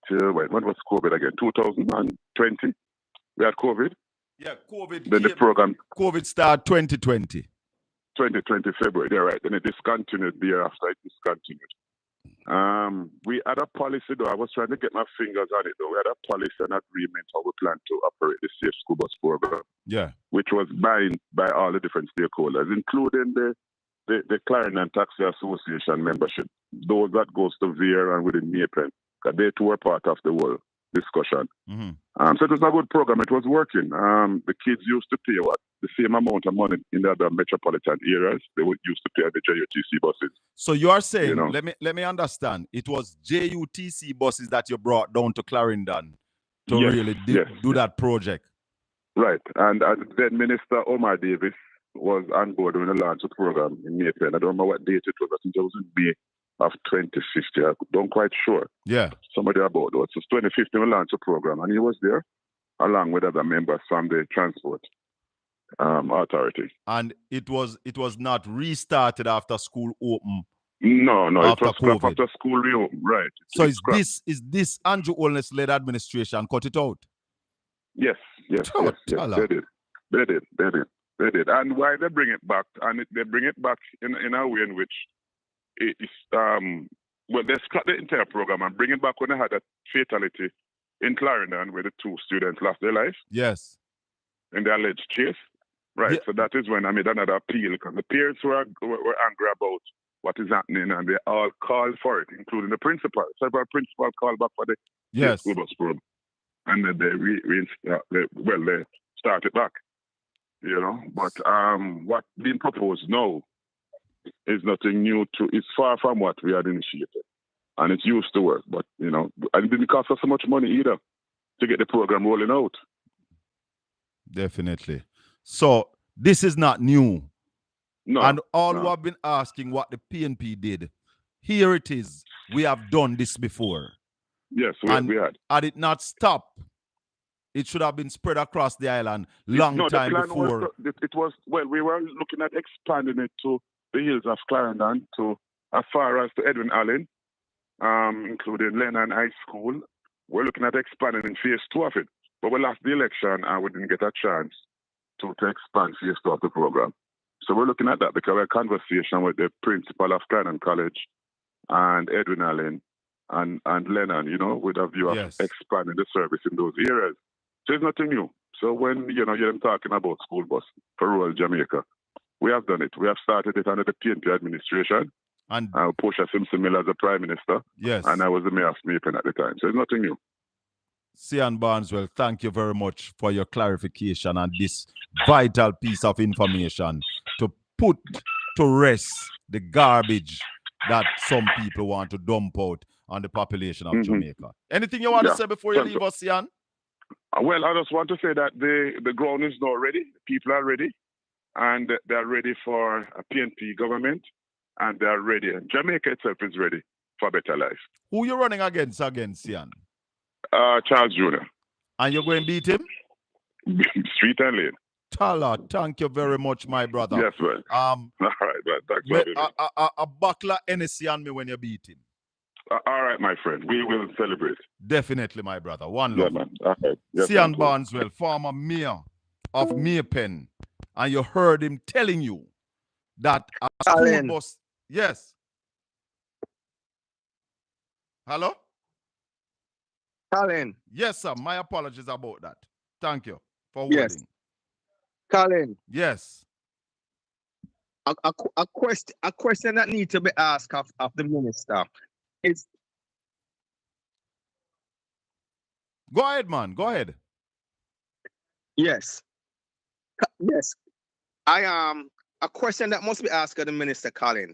when was COVID again? 2020? We had COVID? Yeah, COVID. Then the program... COVID started 2020. 2020 February, they're right. And it discontinued the year after it discontinued. We had a policy, though. I was trying to get my fingers on it, though. We had a policy and agreement how we plan to operate the Safe School Bus program. Yeah. Which was bound by all the different stakeholders, including the Clarendon Taxi Association membership, those that goes to VIR and within Maypen, that they too were part of the whole discussion. Mm-hmm. So it was a good program. It was working. The kids used to pay the same amount of money in the other metropolitan areas they would used to pay the JUTC buses. So you are saying, let me understand, it was JUTC buses that you brought down to Clarendon to really do that project. Right. And then Minister Omar Davis was on board when the launch of the program in Maypen. I don't remember what date it was. I think it was in May of 2015. I don't quite sure. Yeah. Somebody about it. So 2015 we launched the program, and he was there along with other members from the transport authority. And it was not restarted after school open. No, it was COVID. after school reopened. Right. So is this Andrew Holness led administration cut it out? Yes. They did. And why they bring it back? And they bring it back in a way in which it's they scrap the entire program and bring it back when they had a fatality in Clarendon where the two students lost their lives. Yes. In the alleged chase. Right. Yeah. So that is when I made another appeal because the parents were angry about what is happening and they all called for it, including the principal. Several principals called back for the school bus program. And then they started back. But what's being proposed now is nothing new it's far from what we had initiated. And it used to work, but and it didn't cost us so much money either to get the program rolling out. Definitely. So this is not new. No. And who have been asking what the PNP did. Here it is. We have done this before. Yes, we had. Had it not stopped, it should have been spread across the island time before. We were looking at expanding it to the hills of Clarendon, to as far as to Edwin Allen, including Lennon High School. We're looking at expanding in phase 2 of it. But we lost the election and we didn't get a chance to expand phase 2 of the program. So we're looking at that because we're conversation with the principal of Cannon College and Edwin Allen and Lennon, you know, with a view of expanding the service in those areas. So it's nothing new. So when, you know, you're talking about school bus for rural Jamaica, we have done it. We have started it under the PNP administration. And Portia Simpson Miller as the Prime Minister. Yes. And I was the Mayor of Smeaton at the time. So it's nothing new. Cian Barneswell, thank you very much for your clarification and this vital piece of information to put to rest the garbage that some people want to dump out on the population of Jamaica. Anything you want to say before you leave us, Cian? Well, I just want to say that the ground is now ready. People are ready. And they're ready for a PNP government. And they're ready. And Jamaica itself is ready for a better life. Who you running against, Cian? Charles Jr. And you're going to beat him? Street and lane. Tala, thank you very much, my brother. Yes, man. All right, man. Thanks for having me. A buckler NSC on me when you beat him. All right, my friend. We will celebrate. Definitely, my brother. One love. Yeah, man. All right. Yes, Cian Barneswell, former mayor of Maypen. And you heard him telling you that a school bus... Yes. Hello? Colin. Yes, sir. My apologies about that. Thank you for holding. Yes. Colin. Yes. A question that needs to be asked of the minister is... Go ahead, man. Go ahead. Yes. Yes. A question that must be asked of the minister, Colin.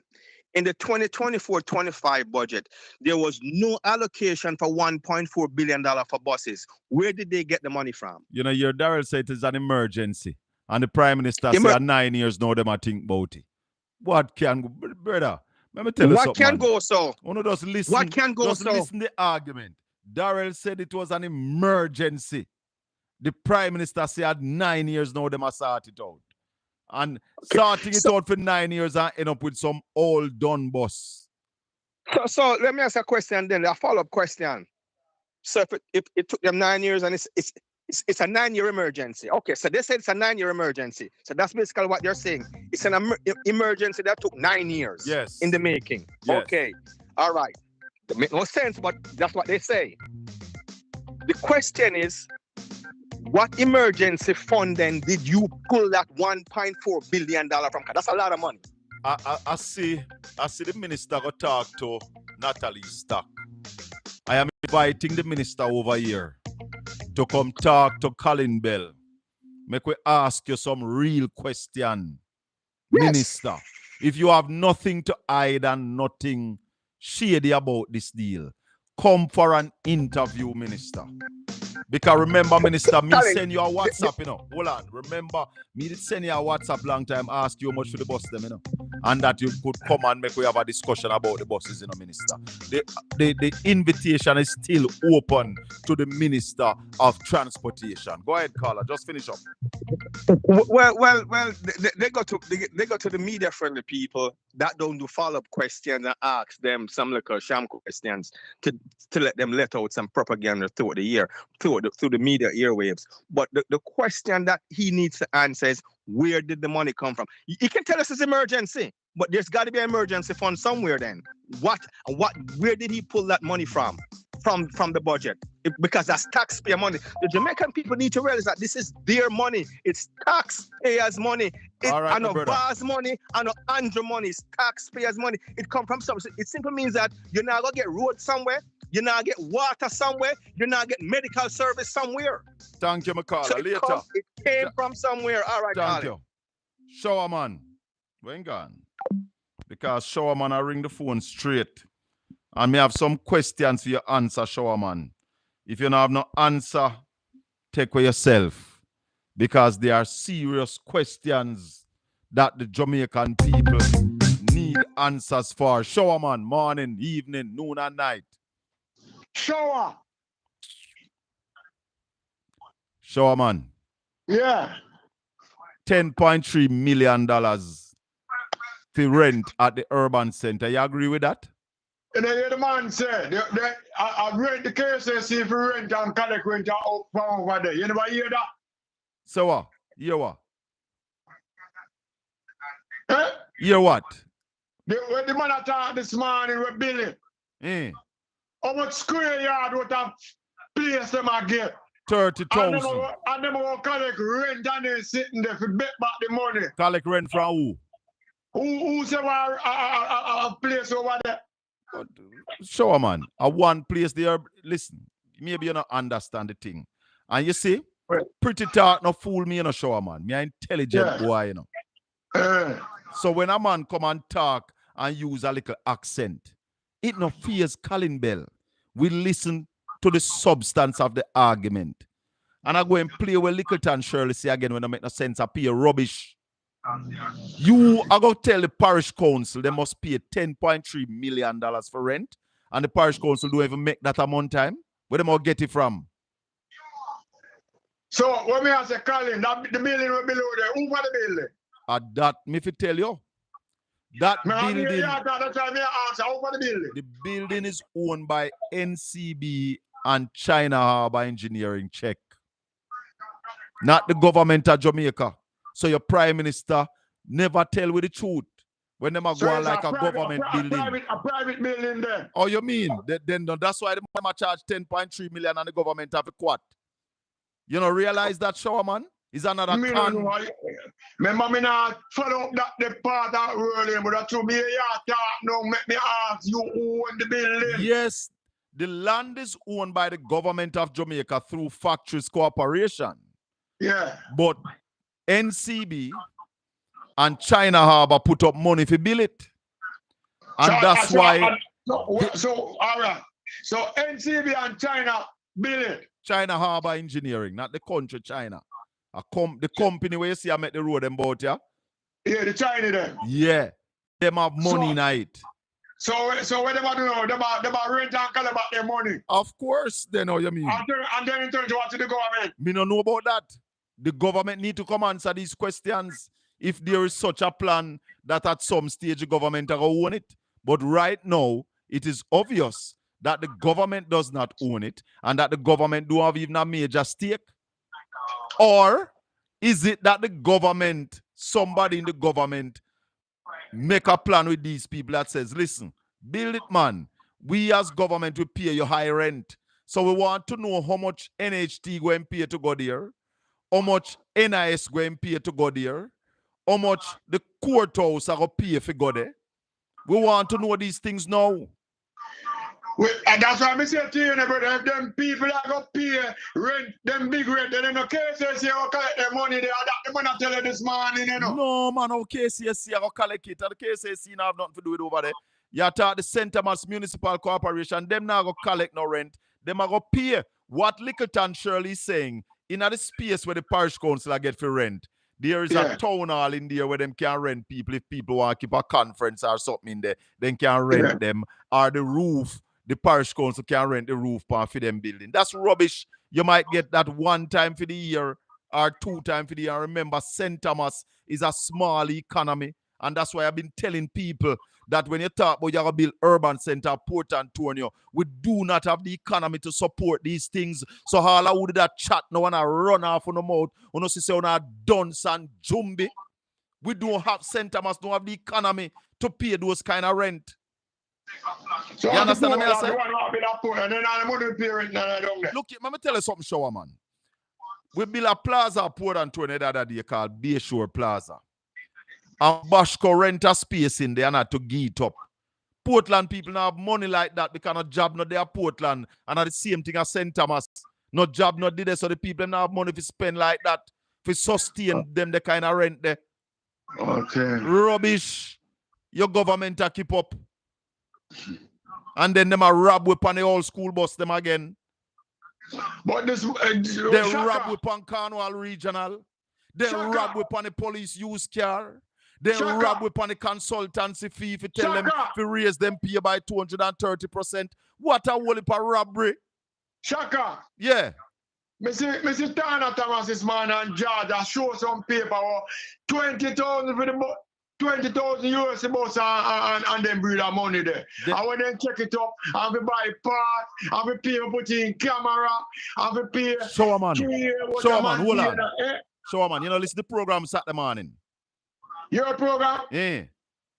In the 2024-25 budget, there was no allocation for $1.4 billion for buses. Where did they get the money from? You know, your Darrell said it is an emergency. And the Prime Minister said 9 years now, them I think about it. What can go, brother? Let me tell you something. What can go so? Just listen. What can go just so? Listen the argument. Darrell said it was an emergency. The Prime Minister said 9 years now, them I sort it out. And sorting it out for 9 years and end up with some old done bus. So let me ask a question then, a follow-up question. So if it took them 9 years and it's a 9-year emergency. Okay, so they said it's a 9-year emergency. So that's basically what they're saying. It's an emergency that took 9 years in the making. Yes. Okay, all right. It makes no sense, but that's what they say. The question is, what emergency fund then did you pull that $1.4 billion from? That's a lot of money. I see the minister go talk to Natalie Stack. I am inviting the minister over here to come talk to Colin Bell. Make we ask you some real question. Yes. Minister, if you have nothing to hide and nothing shady about this deal, come for an interview, minister. Because remember, minister, me send you a WhatsApp, you know. Hold on. Remember, me did send you a WhatsApp long time, ask you how much for the bus them, you know. And that you could come and make we have a discussion about the buses, you know, minister. The invitation is still open to the Minister of Transportation. Go ahead, Carla. Just finish up. Well, they go to the media-friendly people that don't do follow-up questions and ask them some little sham questions to let them let out some propaganda through the year, through the media airwaves. But the question that he needs to answer is, where did the money come from? He can tell us it's emergency, but there's got to be an emergency fund somewhere then. Where did he pull that money from the budget? Because that's taxpayer money. The Jamaican people need to realize that this is their money. It's taxpayers' money. It's Baz money, and Andrew money. It's taxpayers' money. It comes from somewhere. It simply means that you're not going to get road somewhere. You're not get water somewhere. You're not get medical service somewhere. Thank you, McCall. So Later. It came from somewhere. All right, thank you. Showerman, when gone? Because Showerman, I ring the phone straight. And me have some questions for your answer, Showerman. If you don't have no answer, take for yourself. Because there are serious questions that the Jamaican people need answers for. Showerman, morning, evening, noon, and night. Showerman. Yeah. $10.3 million for rent at the urban center. You agree with that? And then the man said, I read the case and see if rent and collect rent out from over there. You never hear that? So what? Hear what? Eh? Hear what? When the man attacked this morning with Billy. How much square yard would have place them again? 30,000. And them will collect rent and they sitting there for bet back the money. Collect rent from who? Who say a place over there? Sure, man. One place there. Listen, maybe you don't understand the thing. And you see, pretty talk no fool me, you know, sure, man. Me an intelligent boy, you know. So when a man come and talk and use a little accent, it no fears Colin Bell. We listen to the substance of the argument. And I go and play with Littleton Shirley say again when I make no sense, I pay rubbish. I go tell the parish council they must pay $10.3 million for rent, and the parish council don't even make that amount time. Where them all get it from? So when me say Colin, the building will below there. Who for the building? That me fi tell you. That building. The building is owned by NCB and China Harbour Engineering. Check. Not the government of Jamaica. So your prime minister never tell with the truth when them are going like a government building. A private building there. Oh, you mean? Then that's why the man charge 10.3 million and the government have a quart. You know, realize that, shower man? Is another con. Remember me not follow up the part that really, but that to me no make me ask you who own the building. Yes, the land is owned by the government of Jamaica through Factories Corporation. Yeah. But NCB and China Harbour put up money to build it. And that's why. So, all right. So NCB and China build it. China Harbour Engineering, not the country China. The company where you see I met the road them boat, yeah? Yeah, the China them. Yeah. Them have money in it. So what they want to know? They about rent and call about their money. Of course, they know you mean. And then in turn to what to the government. Me don't know about that. The government need to come answer these questions if there is such a plan that at some stage the government will own it. But right now, it is obvious that the government does not own it and that the government don't have even a major stake. Or is it that the government, somebody in the government, make a plan with these people that says, listen, build it, man. We as government will pay you high rent. So we want to know how much NHT going to pay to go there, how much NIS going to pay to go there, how much the courthouse are going to pay if you go there. We want to know these things now. And that's why I say to you, brother, if them people are going to pay rent, them big rent, then in the KCC will collect their money there. That the man tell you this morning, you know. No, man, no KCC will collect it. And the KCC have nothing to do with over there. You talk the St. Thomas Municipal Corporation, them now go collect no rent. Them are going to pay what Littleton Shirley is saying in the space where the parish council get for rent. There is a town hall in there where them can rent people. If people want to keep a conference or something in there, then can rent them. Or the roof. The parish council can rent the roof for them building. That's rubbish. You might get that one time for the year or 2 times for the year. Remember, St. Thomas is a small economy. And that's why I've been telling people that when you talk about you're going to build urban center, Port Antonio, we do not have the economy to support these things. So all I would that chat no one run off on the mouth. You know, say on a dunce and jumbi. We don't have St. Thomas, don't have the economy to pay those kind of rent. So you understand what I say? Look, let me tell you something, shower man. We built a plaza at Port Antonio the other day called Bayshore Plaza. And Bashko rent a space in there not to get up. Portland people now have money like that because no job not there Portland. And the same thing as St. Thomas. No job not there, so the people now have money to spend like that. To sustain them the kind of rent there. Okay. Rubbish. Your government a keep up. And then them a rob upon the old school bus them again. But this they rob upon Cornwall Regional. They rob upon the police use car. They rob upon the consultancy fee if you tell them to raise them pay by 230%. What a whole heap of robbery. Shaka. Yeah. Mr. Turner Thomas this man and Georgia show some paper 20,000 for the bus. 20,000 US bus and then bring that money there. And when they check it up, I will buy parts, I will pay for put in camera, I will pay. Shower man, hold on. Shower man, you know, listen to the program Saturday morning. Your program? Yeah.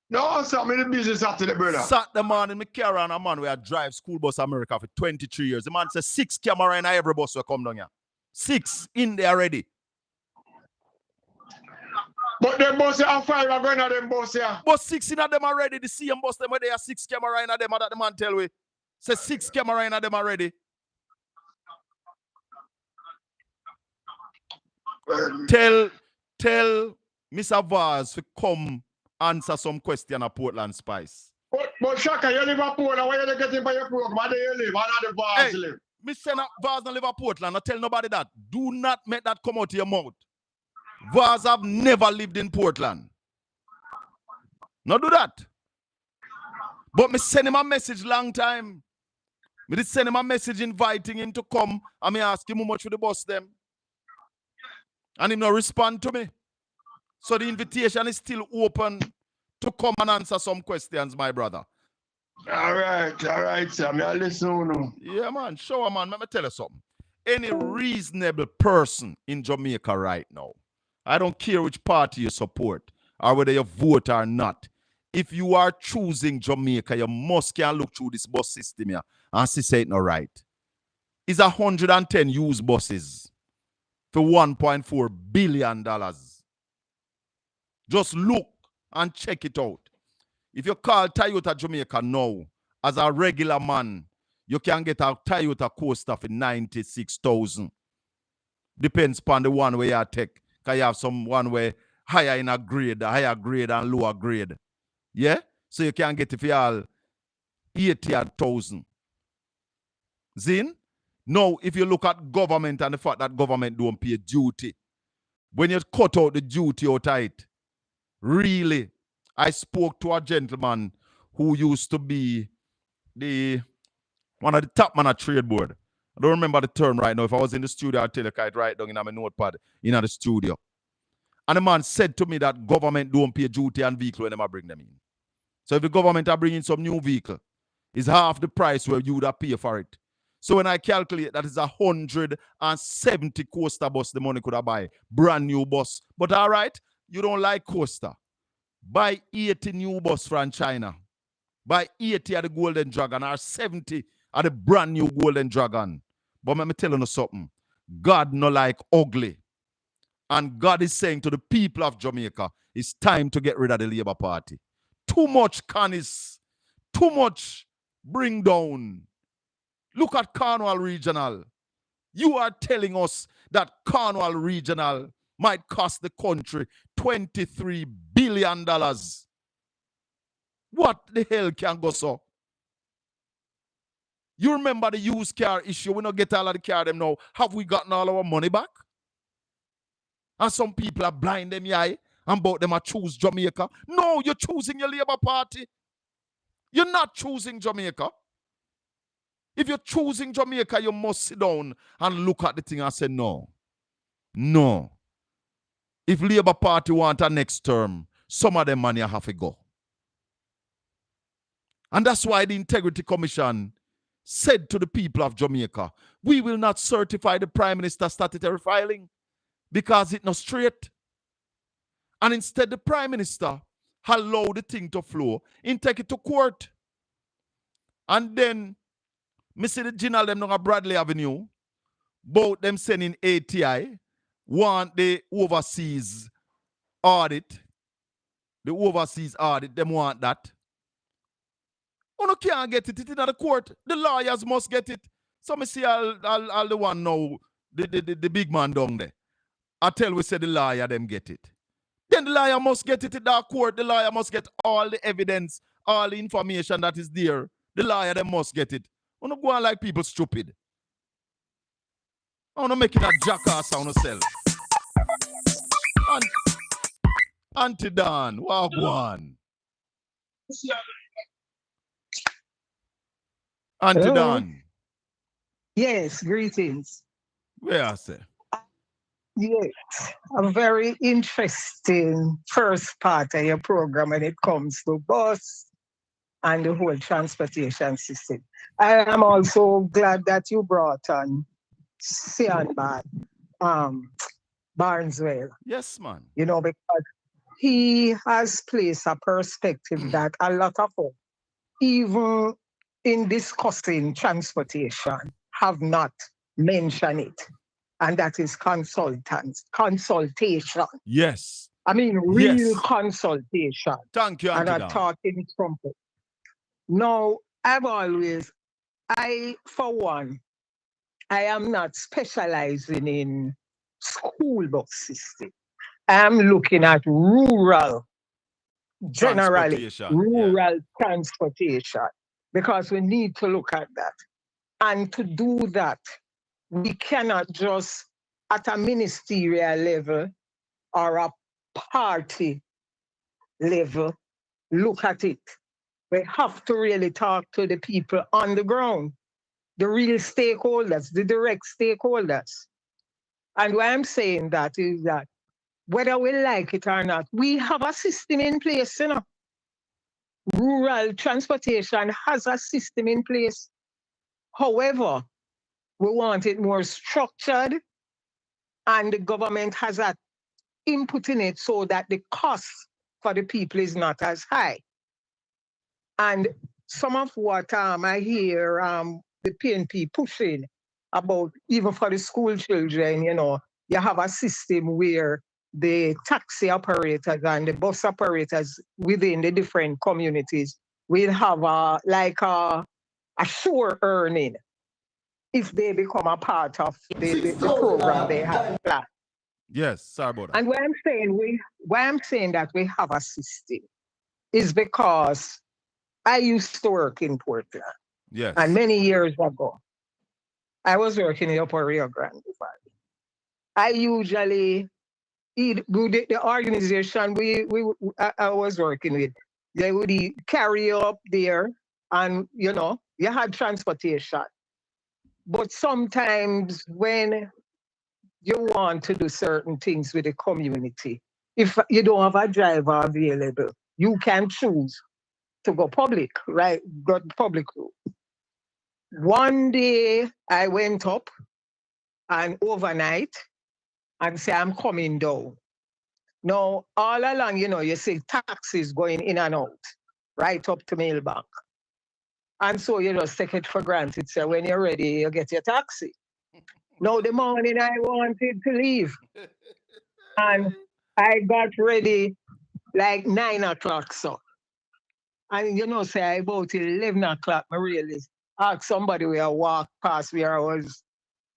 No, sir, I'm in the business after the brother. Saturday morning, me carry on a man where I drive school bus America for 23 years. The man says 6 camera in every bus will come down here. 6 in there already. But them bus are 5 are going to them bus here. But 6 in them already. The same bus them where they are 6 camera in them that the man tell we. Say 6 camera in them already. Tell Mr. Vaz to come answer some question at Portland Spice. But Shaka, you live at Portland. Where you getting by your program? Where do you live? Where do the Vaz live? Me say Vaz don't live at Portland. I tell nobody that. Do not make that come out of your mouth. Vaz have never lived in Portland. Not do that. But me send him a message long time. Me did send him a message inviting him to come and me ask him how much for the bus them. And he no respond to me. So the invitation is still open to come and answer some questions, my brother. All right, sir. Me listen. Yeah, man. Sure, man. Let me tell you something. Any reasonable person in Jamaica right now, I don't care which party you support or whether you vote or not. If you are choosing Jamaica, you must can look through this bus system here and see say it not right. It's 110 used buses for $1.4 billion. Just look and check it out. If you call Toyota Jamaica now, as a regular man, you can get a Toyota Coaster for $96,000. Depends upon the one where you take. Because you have some one where higher in a grade, higher grade and lower grade. Yeah? So you can get it for all 80,000. Zin? Now, if you look at government and the fact that government don't pay duty, when you cut out the duty out of it, really, I spoke to a gentleman who used to be one of the top man at trade board. I don't remember the term right now. If I was in the studio, I'd tell you I'd write down in my notepad in the studio. And the man said to me that government don't pay duty on vehicle when they bring them in. So if the government are bringing some new vehicle, it's half the price where you would have pay for it. So when I calculate that is 170 Coaster bus the money could have buy. Brand new bus. But all right, you don't like Coaster. Buy 80 new bus from China. Buy 80 of the Golden Dragon or 70 of the brand new Golden Dragon. But let me tell you something. God no like ugly. And God is saying to the people of Jamaica, it's time to get rid of the Labour Party. Too much carnage. Too much bring down. Look at Cornwall Regional. You are telling us that Cornwall Regional might cost the country $23 billion. What the hell can go so? You remember the used car issue? We don't get all of the car them now. Have we gotten all our money back? And some people are blind them eye and about them are choose Jamaica. No, you're choosing your Labour Party. You're not choosing Jamaica. If you're choosing Jamaica, you must sit down and look at the thing and say, no. No. If Labour Party want a next term, some of them money have to go. And that's why the Integrity Commission said to the people of Jamaica, we will not certify the Prime Minister statutory filing because it's not straight. And instead, the Prime Minister allowed the thing to flow and take it to court. And then, me see the general them on Bradley Avenue, both them sending ATI, want the overseas audit. The overseas audit, them want that. You can't get it in the court. The lawyers must get it. So me see all the one now, the big man down there. I tell we say the lawyer them get it. Then the lawyer must get it in the court. The lawyer must get all the evidence, all the information that is there. The lawyer them must get it. I don't go on like people stupid. I don't make it a jackass on yourself. Auntie Dan, wagwan. Auntie Hello. Dan. Yes, greetings. Where I say? Yes, a very interesting first part of your program when it comes to bus and the whole transportation system. I am also glad that you brought on Barneswell. Yes, man. You know, because he has placed a perspective that a lot of us, even in discussing transportation, have not mentioned it. And that is consultation. Yes. I mean, real consultation. Thank you, Auntie And a talking trumpet. Now, for one, I am not specializing in school bus system. I'm looking at rural, generally, rural transportation, because we need to look at that. And to do that, we cannot just at a ministerial level or a party level look at it. We have to really talk to the people on the ground, the real stakeholders, the direct stakeholders. And why I'm saying that is that whether we like it or not, we have a system in place, you know. Rural transportation has a system in place. However, we want it more structured, and the government has that input in it so that the cost for the people is not as high. And some of what I hear the PNP pushing about, even for the school children, you know, you have a system where the taxi operators and the bus operators within the different communities will have a sure earning if they become a part of the program they have planned. Yes, sorry about that. And why I'm saying that we have a system is because I used to work in Portland. Yes. And many years ago, I was working in Upper Rio Grande Valley. I usually the organization I was working with, they would carry you up there, and you know, you had transportation. But sometimes when you want to do certain things with the community, if you don't have a driver available, you can choose to go public, right? Go public route. One day I went up and overnight and say, I'm coming down. Now, all along, you know, you see taxis going in and out, right up to Millbank. And so you just take it for granted. So when you're ready, you get your taxi. Now, the morning I wanted to leave. And I got ready like 9 o'clock, so. And you know, say about 11 o'clock, I really ask somebody where I walk past where I was,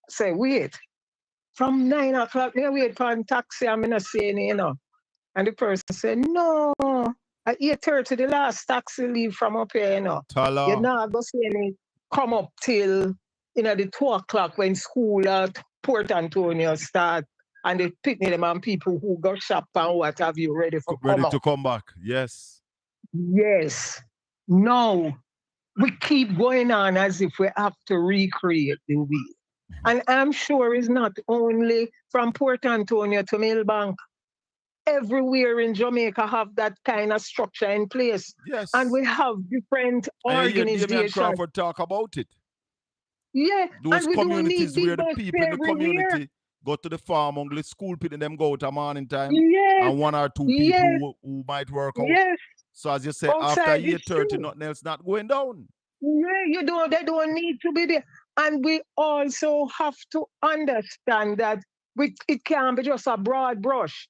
say, wait. From 9 o'clock, I wait for a taxi, I'm not saying, you know. And the person said, no, at 8:30, the last taxi leave from up here, you know. You're not going to see any come up till, you know, the 2 o'clock when school at Port Antonio start, and they pick them and people who go shop and what have you ready for come back. Yes. Yes. No, we keep going on as if we have to recreate the wheel. And I'm sure it's not only from Port Antonio to Millbank. Everywhere in Jamaica have that kind of structure in place. Yes. And we have different organizations. Damian Crawford talk about it. Yeah. Those and we communities don't need where the people in the community go to the farm, only school people them go out at morning time. Yes. And 1 or 2 people who might work out. Yes. So as you say, after 8:30, nothing else not going down. Yeah, they don't need to be there. And we also have to understand that it can't be just a broad brush.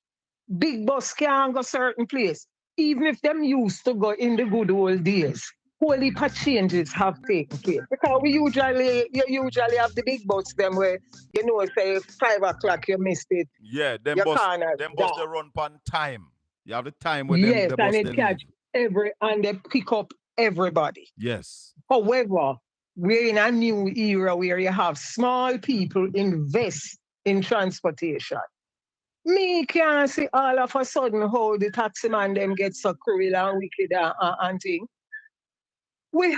Big bus can't go certain place. Even if them used to go in the good old days, whole heap of changes have taken place. Because you usually have the big bus them where, you know, say 5 o'clock you missed it. Yeah, them bus they run on time. You have the time where the bus and it catch and they pick up everybody. Yes. However, we're in a new era where you have small people invest in transportation. Me can't see all of a sudden how the taxi man them get so cruel and wicked and thing. We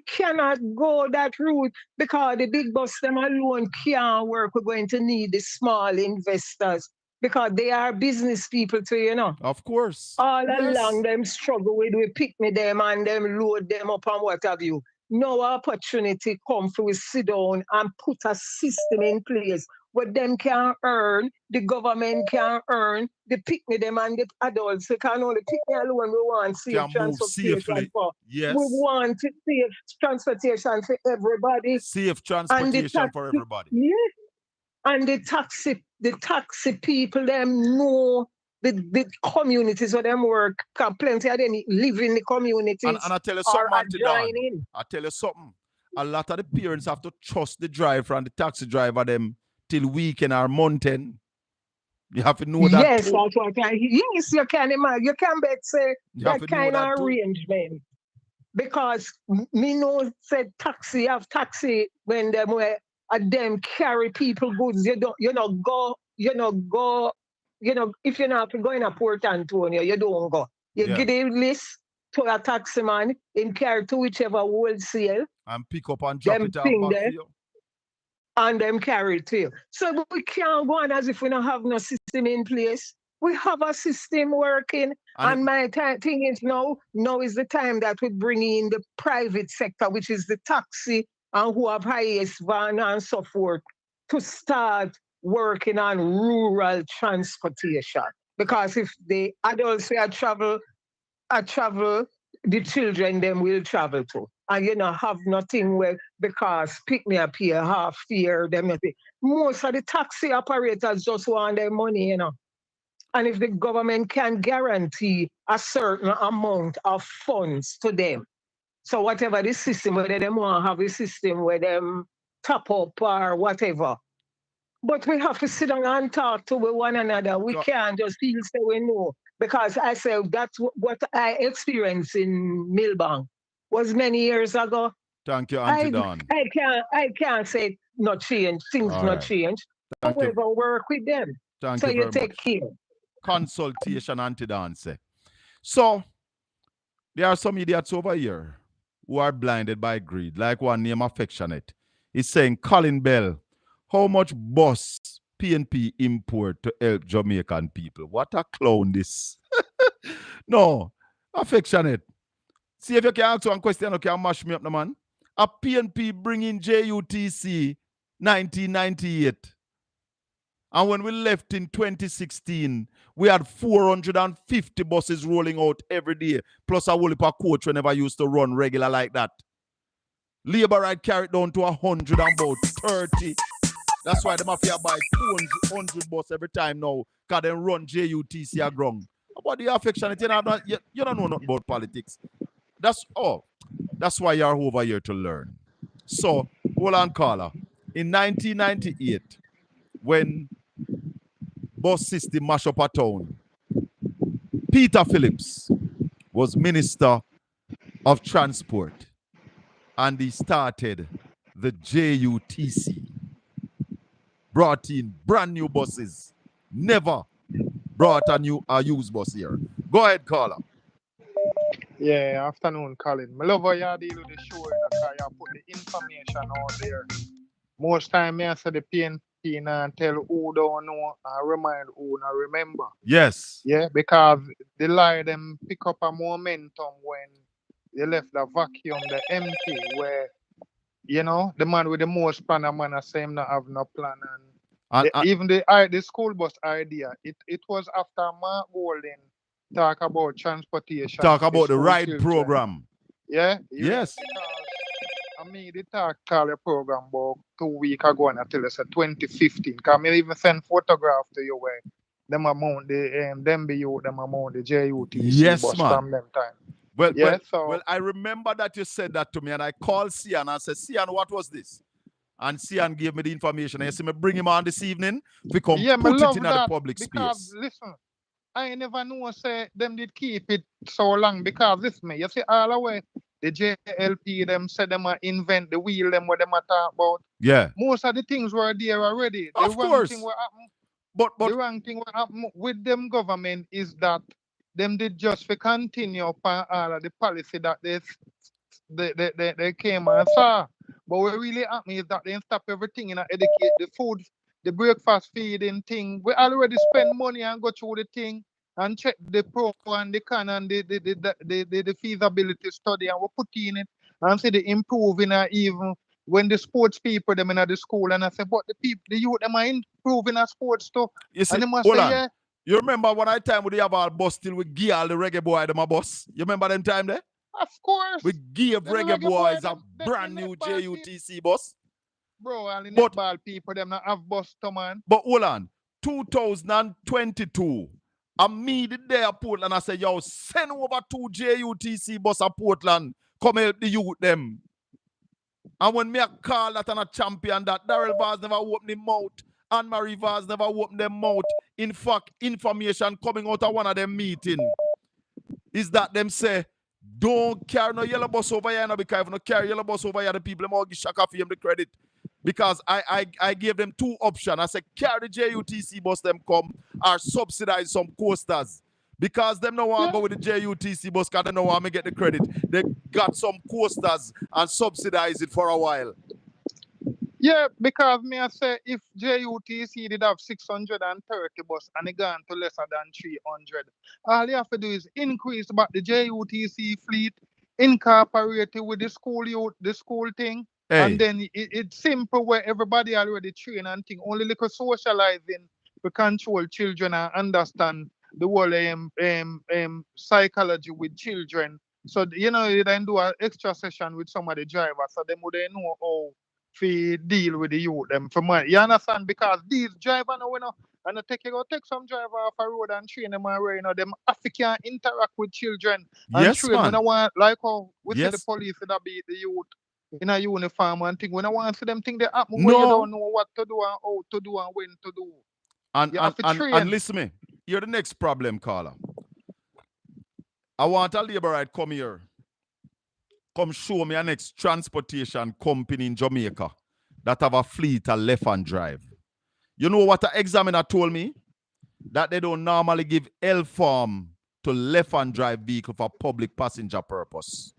cannot go that route because the big bus them alone can't work. We're going to need the small investors because they are business people too, you know. Of course. All along them struggle with, we pick me them and them load them up and what have you. No opportunity come to sit down and put a system in place what them can earn, the government can earn, the picnic them and the adults, they can only pick me alone. We want safe Can move transportation safely. for. Yes. We want safe transportation for everybody. Safe transportation for everybody. Yes. And the taxi people, them know the communities where them work. Plenty of them live in the communities. And I tell you something, Auntie Dawn. I tell you something. A lot of the parents have to trust the driver and the taxi driver them till weekend or month-end. You have to know that. Yes, too. that's what yes, you can imagine. You can bet say You that kind of arrangement. Because me know said taxi have taxi when them were them carry people goods. You not go, if you're not going to Port Antonio, you don't go. You give the list to a taxi man and carry to whichever wholesale. And pick up and drop it off back for you. And them carry it to you. So we can't go on as if we don't have no system in place. We have a system working. And my thing is now is the time that we bring in the private sector, which is the taxi and who have highest van and so forth, to start working on rural transportation. Because if the adults say I travel, the children them will travel too. And have nothing where because pick me up here, half fear, them nothing. Most of the taxi operators just want their money, And if the government can guarantee a certain amount of funds to them, so whatever the system, whether they want to have a system where them top up or whatever. But we have to sit down and talk to one another. We can't just feel say we know. Because I said that's what I experienced in Millbank was many years ago. Thank you, Auntie Dawn. I can't say not change, things not change. However, work with them. Thank so you very take much. care. Consultation, Auntie Dawn say. So there are some idiots over here who are blinded by greed, like one named Affectionate. He's saying, Colin Bell, how much bus PNP import to help Jamaican people? What a clown this. No, Affectionate. See if you can answer one question, you can mash me up, no man. A PNP bringing JUTC 1998. And when we left in 2016, we had 450 buses rolling out every day, plus a whole heap of coach whenever I used to run regular like that. Labour right carried down to 100 and about 30. That's why the mafia buy 200 bus every time now, because they run JUTC ground. About the Affectionate, you don't know nothing about politics. That's why you're over here to learn. So, hold on, caller. In 1998, when bus system mash up a town, Peter Phillips was Minister of Transport, and he started the JUTC. Brought in brand new buses. Never brought a used bus here. Go ahead, caller. Yeah, afternoon, Colin. I love how you deal with the show because you put the information out there. Most time, I say the PNP and tell who don't know and remind who not remember. Yes. Yeah, because the lie them pick up a momentum when they left the vacuum, the empty, where, the man with the most plan, man, I say him not have no plan. And even the school bus idea, it was after Mark Golden talk about transportation. Talk about the ride program. Yeah? Yes. Because the talk call a program about 2 weeks ago and I tell us 2015. Because I even send photograph to you where them amount the JUTC yes, bus man. from them time. Well, I remember that you said that to me and I called Sian and I said, Sian, what was this? And Sian gave me the information. And you see me bring him on this evening. We come put it in the public because, space. Listen, I never knew say them did keep it so long because you see all the way the JLP them said them invent the wheel them what them talk about. Yeah. Most of the things were there already. The wrong thing what happen. The wrong thing what happen with them government is that them did just for continue upon all of the policy that they came and saw. But what really happened is that they stop everything and educate the food, the breakfast feeding thing. We already spend money and go through the thing and check the pro and the con and the feasibility study and we put in it and see the improving and even when the sports people them in the school, and I say, but the youth them are improving at sports too. You see, and they must hold say, on. yeah. You remember one time we have our bus till we give all the reggae boy them a bus? You remember them time there? Of course. We give reggae boys boy, a brand new JUTC bus. Bro, all the netball people them not have bus to man. But hold on, 2022, I meet the day at Portland. I say, yo, send over 2 JUTC bus at Portland. Come help the youth them. And when me a call that and a champion that Daryl Vaz never opened him mouth, Anne-Marie Vaz never opened them mouth. In fact, information coming out of one of them meeting is that them say, don't carry no yellow bus over here now, because if you don't carry yellow bus over here, the people will give Shaka for him the credit. Because I gave them 2 options. I said, carry the JUTC bus them come or subsidize some coasters. Because them no want to go with the JUTC bus because they don't want to get the credit. They got some coasters and subsidize it for a while. Yeah, because me I say if JUTC did have 630 bus and it gone to lesser than 300, all you have to do is increase about the JUTC fleet, incorporate it with the school youth, the school thing, and then it's simple where everybody already trained and think. Only little socializing to control children and understand the whole psychology with children. So you know, you then do an extra session with some of the drivers, so they would know how to deal with the youth them for money. You understand? Because these drivers now, you know, and take some driver off a road and train them and you know, them African interact with children and yes, train. man. We don't want like how we yes. see the police that beat the youth in a uniform and thing. We don't want to see them think they happen no. when you don't know what to do and how to do and when to do. And listen me, you're the next problem, caller. I want a labor right come here. Come show me a next transportation company in Jamaica that have a fleet of left and drive. You know what an examiner told me? That they don't normally give L-form to left and drive vehicle for public passenger purpose.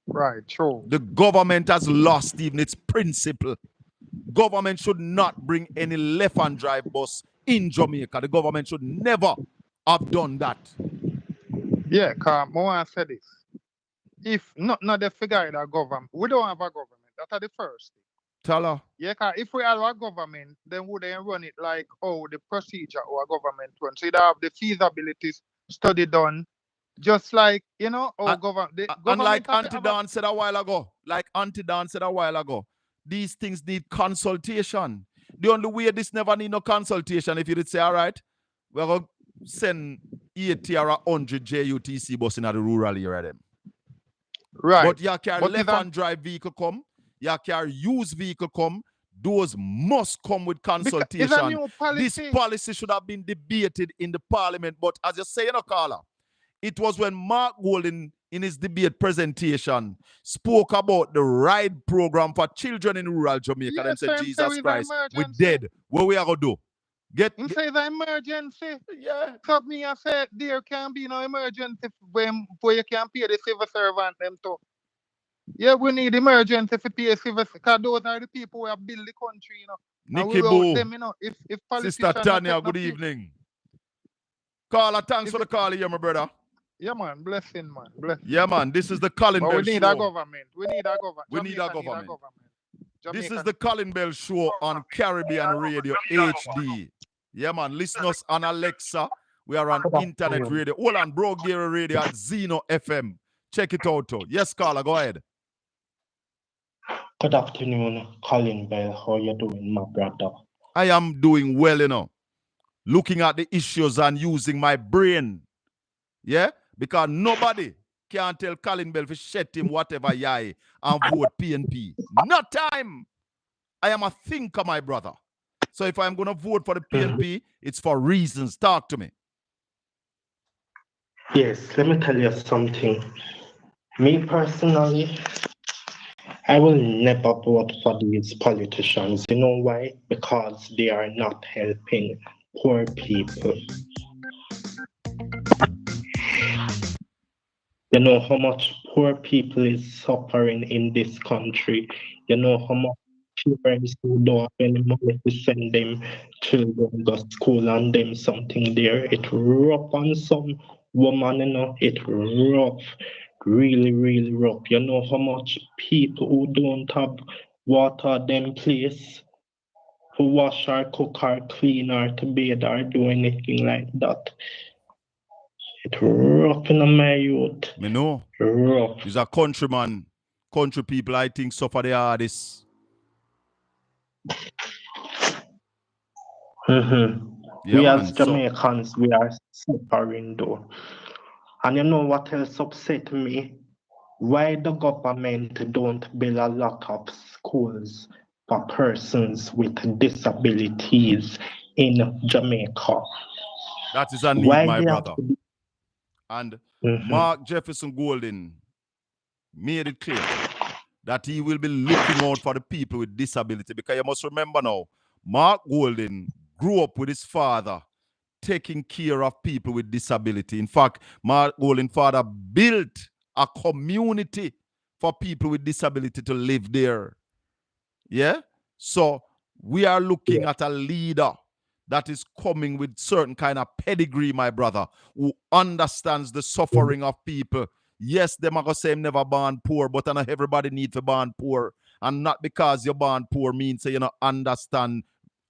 Right, true. The government has lost even its principle. Government should not bring any left and drive bus in Jamaica. The government should never have done that. Yeah, because I want to say this. If not the figure in our government, we don't have a government. That's the first thing. Tell her. Yeah, because if we have a government, then would they run it like the procedure or a government runs? So you have the feasibility study done, just like, you know, government. And like Auntie Dan said a while ago, these things need consultation. The only way this never need no consultation, if you did say, all right, we're going to send 80 or 100 JUTC bus in the rural area them. Right. But you carry left and drive vehicle come, you carry used vehicle come, those must come with consultation. This policy should have been debated in the parliament, but as you say, you know, caller, it was when Mark Golden in his debate presentation spoke about the ride program for children in rural Jamaica and said, Jesus Christ, we're dead. What we are going to do? Say the emergency. Yeah. So me I say there can be no emergency when you can pay the civil servant them too. Yeah, we need emergency to pay civil, because those are the people who have built the country, you know. Nikki Boo. Them, you know, if Sister Tanya, good evening. Caller, thanks for the call here, my brother. Yeah, man. Blessing, man. Blessing. Yeah, man. This is the Colin Bell Show. We need a government. We need a government. We need a government. This is the Colin Bell Show on Caribbean Radio HD. Yeah, man. Listen us on Alexa. We are on internet radio. Hold on, Bro Gary Radio at Zeno FM. Check it out, too. Yes, caller, go ahead. Good afternoon, Colin Bell. How you doing, my brother? I am doing well, you know. Looking at the issues and using my brain. Yeah? Because nobody can tell Colin Bell to shut him whatever yai and vote PNP. Not time. I am a thinker, my brother. So if I'm going to vote for the PNP, it's for reasons. Talk to me. Yes, let me tell you something. Me personally, I will never vote for these politicians. You know why? Because they are not helping poor people. You know how much poor people is suffering in this country. You know how much parents who don't have any money to send them children to school and them something there. It's rough on some woman, you know, it's rough. Really, really rough. You know how much people who don't have water them place, to wash or cook or clean or to bathe or do anything like that. It's rough in my youth. Me know. Rough. He's a countryman. Country people, I think, suffer the hardest. Mm-hmm. Yeah, we man, as Jamaicans, we are suffering though. And you know what else upset me? Why the government don't build a lot of schools for persons with disabilities in Jamaica? That is a need, Why my they brother. have to be... And Mark Jefferson Golden made it clear that he will be looking out for the people with disability, because you must remember now, Mark Golden grew up with his father taking care of people with disability. In fact, Mark Golden's father built a community for people with disability to live there. Yeah? So we are looking at a leader that is coming with certain kind of pedigree, my brother, who understands the suffering of people. Yes, them are going to say I'm never born poor, but I know everybody need to born poor. And not because you're born poor means that you don't understand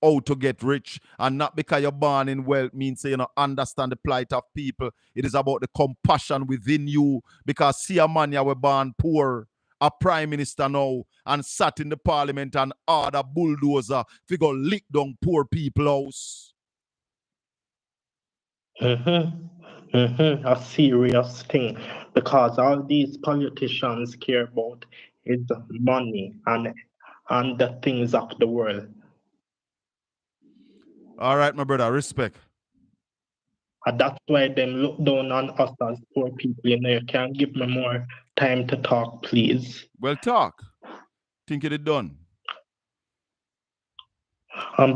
how to get rich. And not because you're born in wealth means that you don't understand the plight of people. It is about the compassion within you. Because see a man you were born poor, a prime minister now, and sat in the parliament and order bulldozer to go lick down poor people house. A serious thing, because all these politicians care about is money and the things of the world. All right, my brother, respect. And that's why them look down on us as poor people. You know, you can give me more time to talk, please. Well, talk. Think it is done.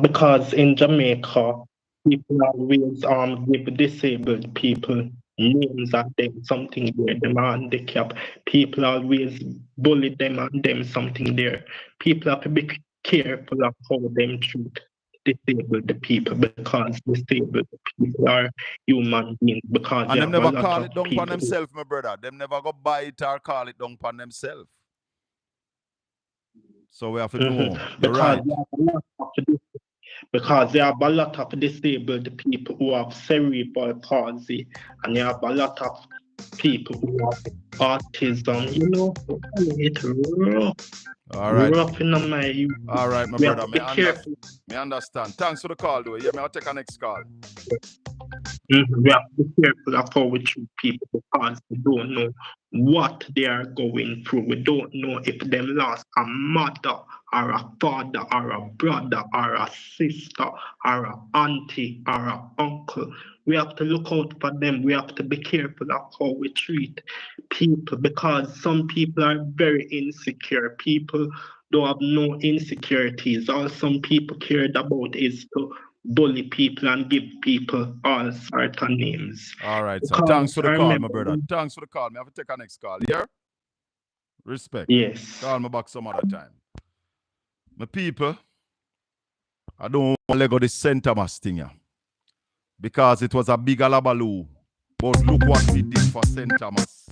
Because in Jamaica, people always give disabled people names and them something there. Them handicap. People always bully them and them something there. People have to be careful of how them treat disabled people, because disabled people are human beings. Because and them never call it down on themselves, my brother. Them never go buy it or call it down on themselves. So we have to know. You're right. Because there are a lot of disabled people who have cerebral palsy, and there are a lot of people who have autism. You know, it's rough. All right. Rough in my youth. All right, my brother. Me understand. Thanks for the call, though. Yeah, I'll take a next call. We have to be careful of how we treat people, because we don't know what they are going through. We don't know if they lost a mother or a father or a brother or a sister or an auntie or an uncle. We have to look out for them. We have to be careful of how we treat people, because some people are very insecure. People don't have no insecurities. All some people cared about is to bully people and give people all sorts of names. All right, so thanks for the call, my brother. Thanks for the call. I have to take our next call. Yeah? Respect. Yes. Call me back some other time. My people, I don't want to let go this St. Thomas thing here, because it was a big alabaloo. But look what we did for St. Thomas.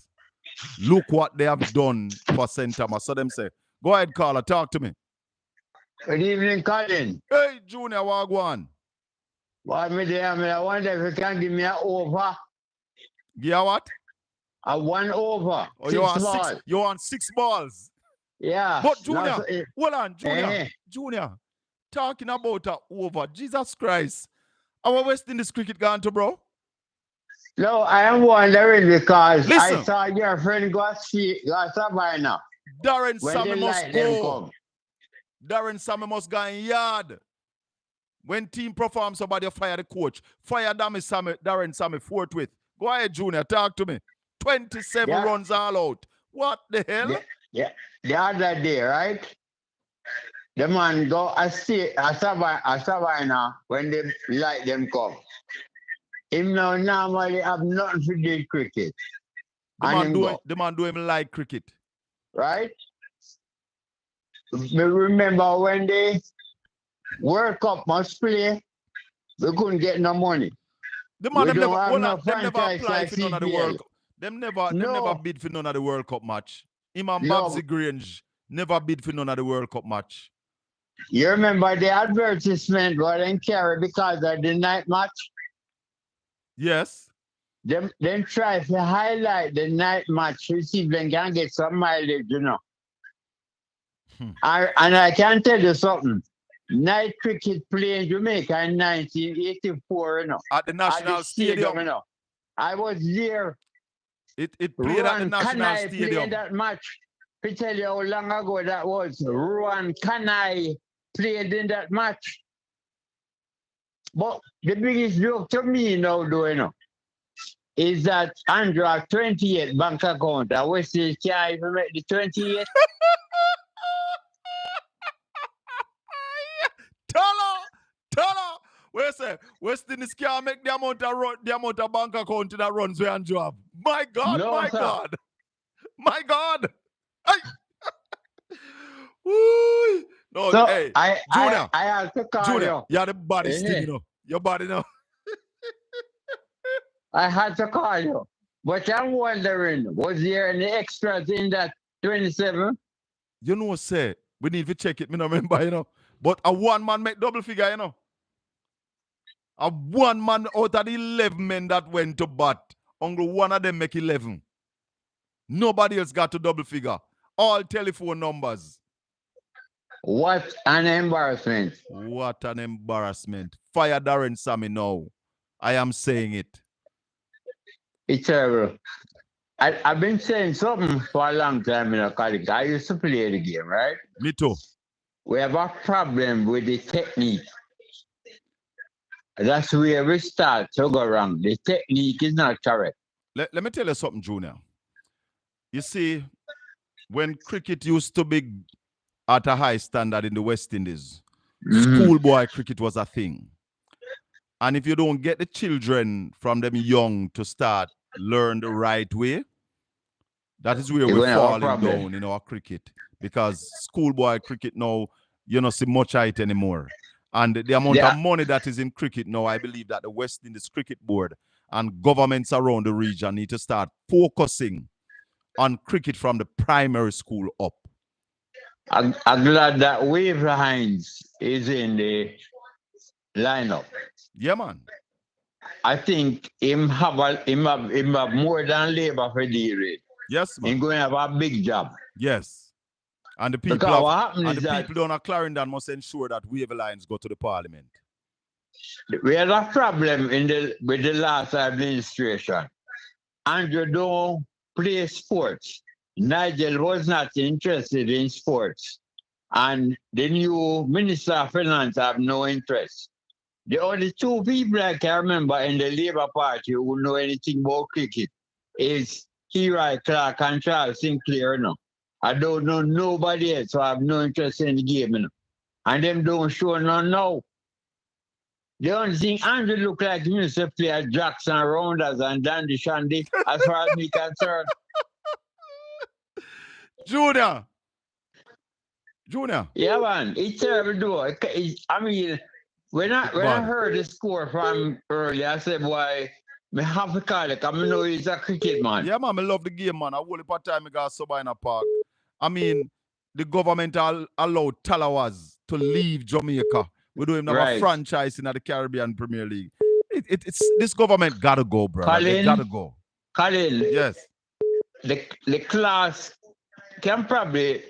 Look what they have done for St. Thomas. So them say, go ahead, caller, talk to me. Good evening, Colin. Hey, Junior, Wagwan. What me there? I wonder if you can give me an over. Give you what? A 1 over. Oh, you want 6 balls? Yeah. But Junior, hold on, Junior. Junior, talking about a over. Jesus Christ. Our West Indies cricket gone to, bro? No, I am wondering because Listen. I saw your friend go Savannah. Darren Sammy must go. Darren Sammy must go in yard. When team performs, somebody fire the coach. Fire Darren Sammy forthwith. Go ahead, Junior. Talk to me. 27 runs all out. What the hell? Yeah. The other day, right? The man go Savannah when they like them come. Him now normally have nothing to do with cricket. The man do him like cricket. Right? Remember when they World Cup must play, we couldn't get no money. The man them never apply for none of the World Cup. Them never bid for none of the World Cup match. Him and Babsy Grange never bid for none of the World Cup match. You remember the advertisement what they carry because of the night match? Yes. Them try to highlight the night match to see if they can get some mileage, you know. And I can tell you something. Night cricket played in Jamaica in 1984, you know. At the National Stadium. You know. I was there. It played at the National Stadium. Played that match. To tell you how long ago that was. Ruan Kanai played in that match. But the biggest joke to me now, though, you know, is that Andrew has 28 bank account. I wish he can't even make the 28. Tolo. West Indies can't make the amount of bank account that runs where Andrew have. My God, no, my sir. God. My God. Woo. No, so hey, Junior. I have to call Junior, you. You're the body still, you know. Your body now. I had to call you. But I'm wondering, was there any extras in that 27? You know, say, we need to check it, me no remember, you know. But a one man make double figure, you know. A one man out of the 11 men that went to bat, only one of them make 11. Nobody else got to double figure. All telephone numbers. What an embarrassment. What an embarrassment. Fire Darren Sammy now. I am saying it. It's terrible. I've been saying something for a long time in a college. I used to play the game, right? Me too. We have a problem with the technique. That's where we start to go wrong. The technique is not correct. Let me tell you something, Junior. You see, when cricket used to be at a high standard in the West Indies, schoolboy cricket was a thing. And if you don't get the children from them young to start learn the right way, that is where we're falling down in our cricket. Because schoolboy cricket now, you don't see much height anymore. And the amount of money that is in cricket now, I believe that the West Indies Cricket Board and governments around the region need to start focusing on cricket from the primary school up. I'm glad that Wave Hines is in the lineup. Yeah, man. I think him have more than labor for deal with. Yes, man. He's going to have a big job. Yes. And the people down at Clarendon must ensure that Wave Lines go to the parliament. We had a problem with the last administration. Andrew don't play sports. Nigel was not interested in sports. And the new Minister of Finance have no interest. The only two people I can remember in the Labour Party who know anything about cricket is Kira Clark and Charles Sinclair. You know. I don't know nobody else, so I have no interest in the game. You know. And them don't show none now. The only thing Andrew look like he used to play at Jackson Rounders and Dandy Shandy, as far as me concerned. Junior. Yeah, man. It's terrible, though. I mean, when I heard the score from earlier, I said, boy, I have to call it. I know he's a cricket man. Yeah, man. I love the game, man. I will part time I got sub in a park. I mean, the government allowed Talawas to leave Jamaica. We don't even have a franchise in the Caribbean Premier League. It's this government gotta go, bro. Colin, they gotta go. Colin. Yes. The class can probably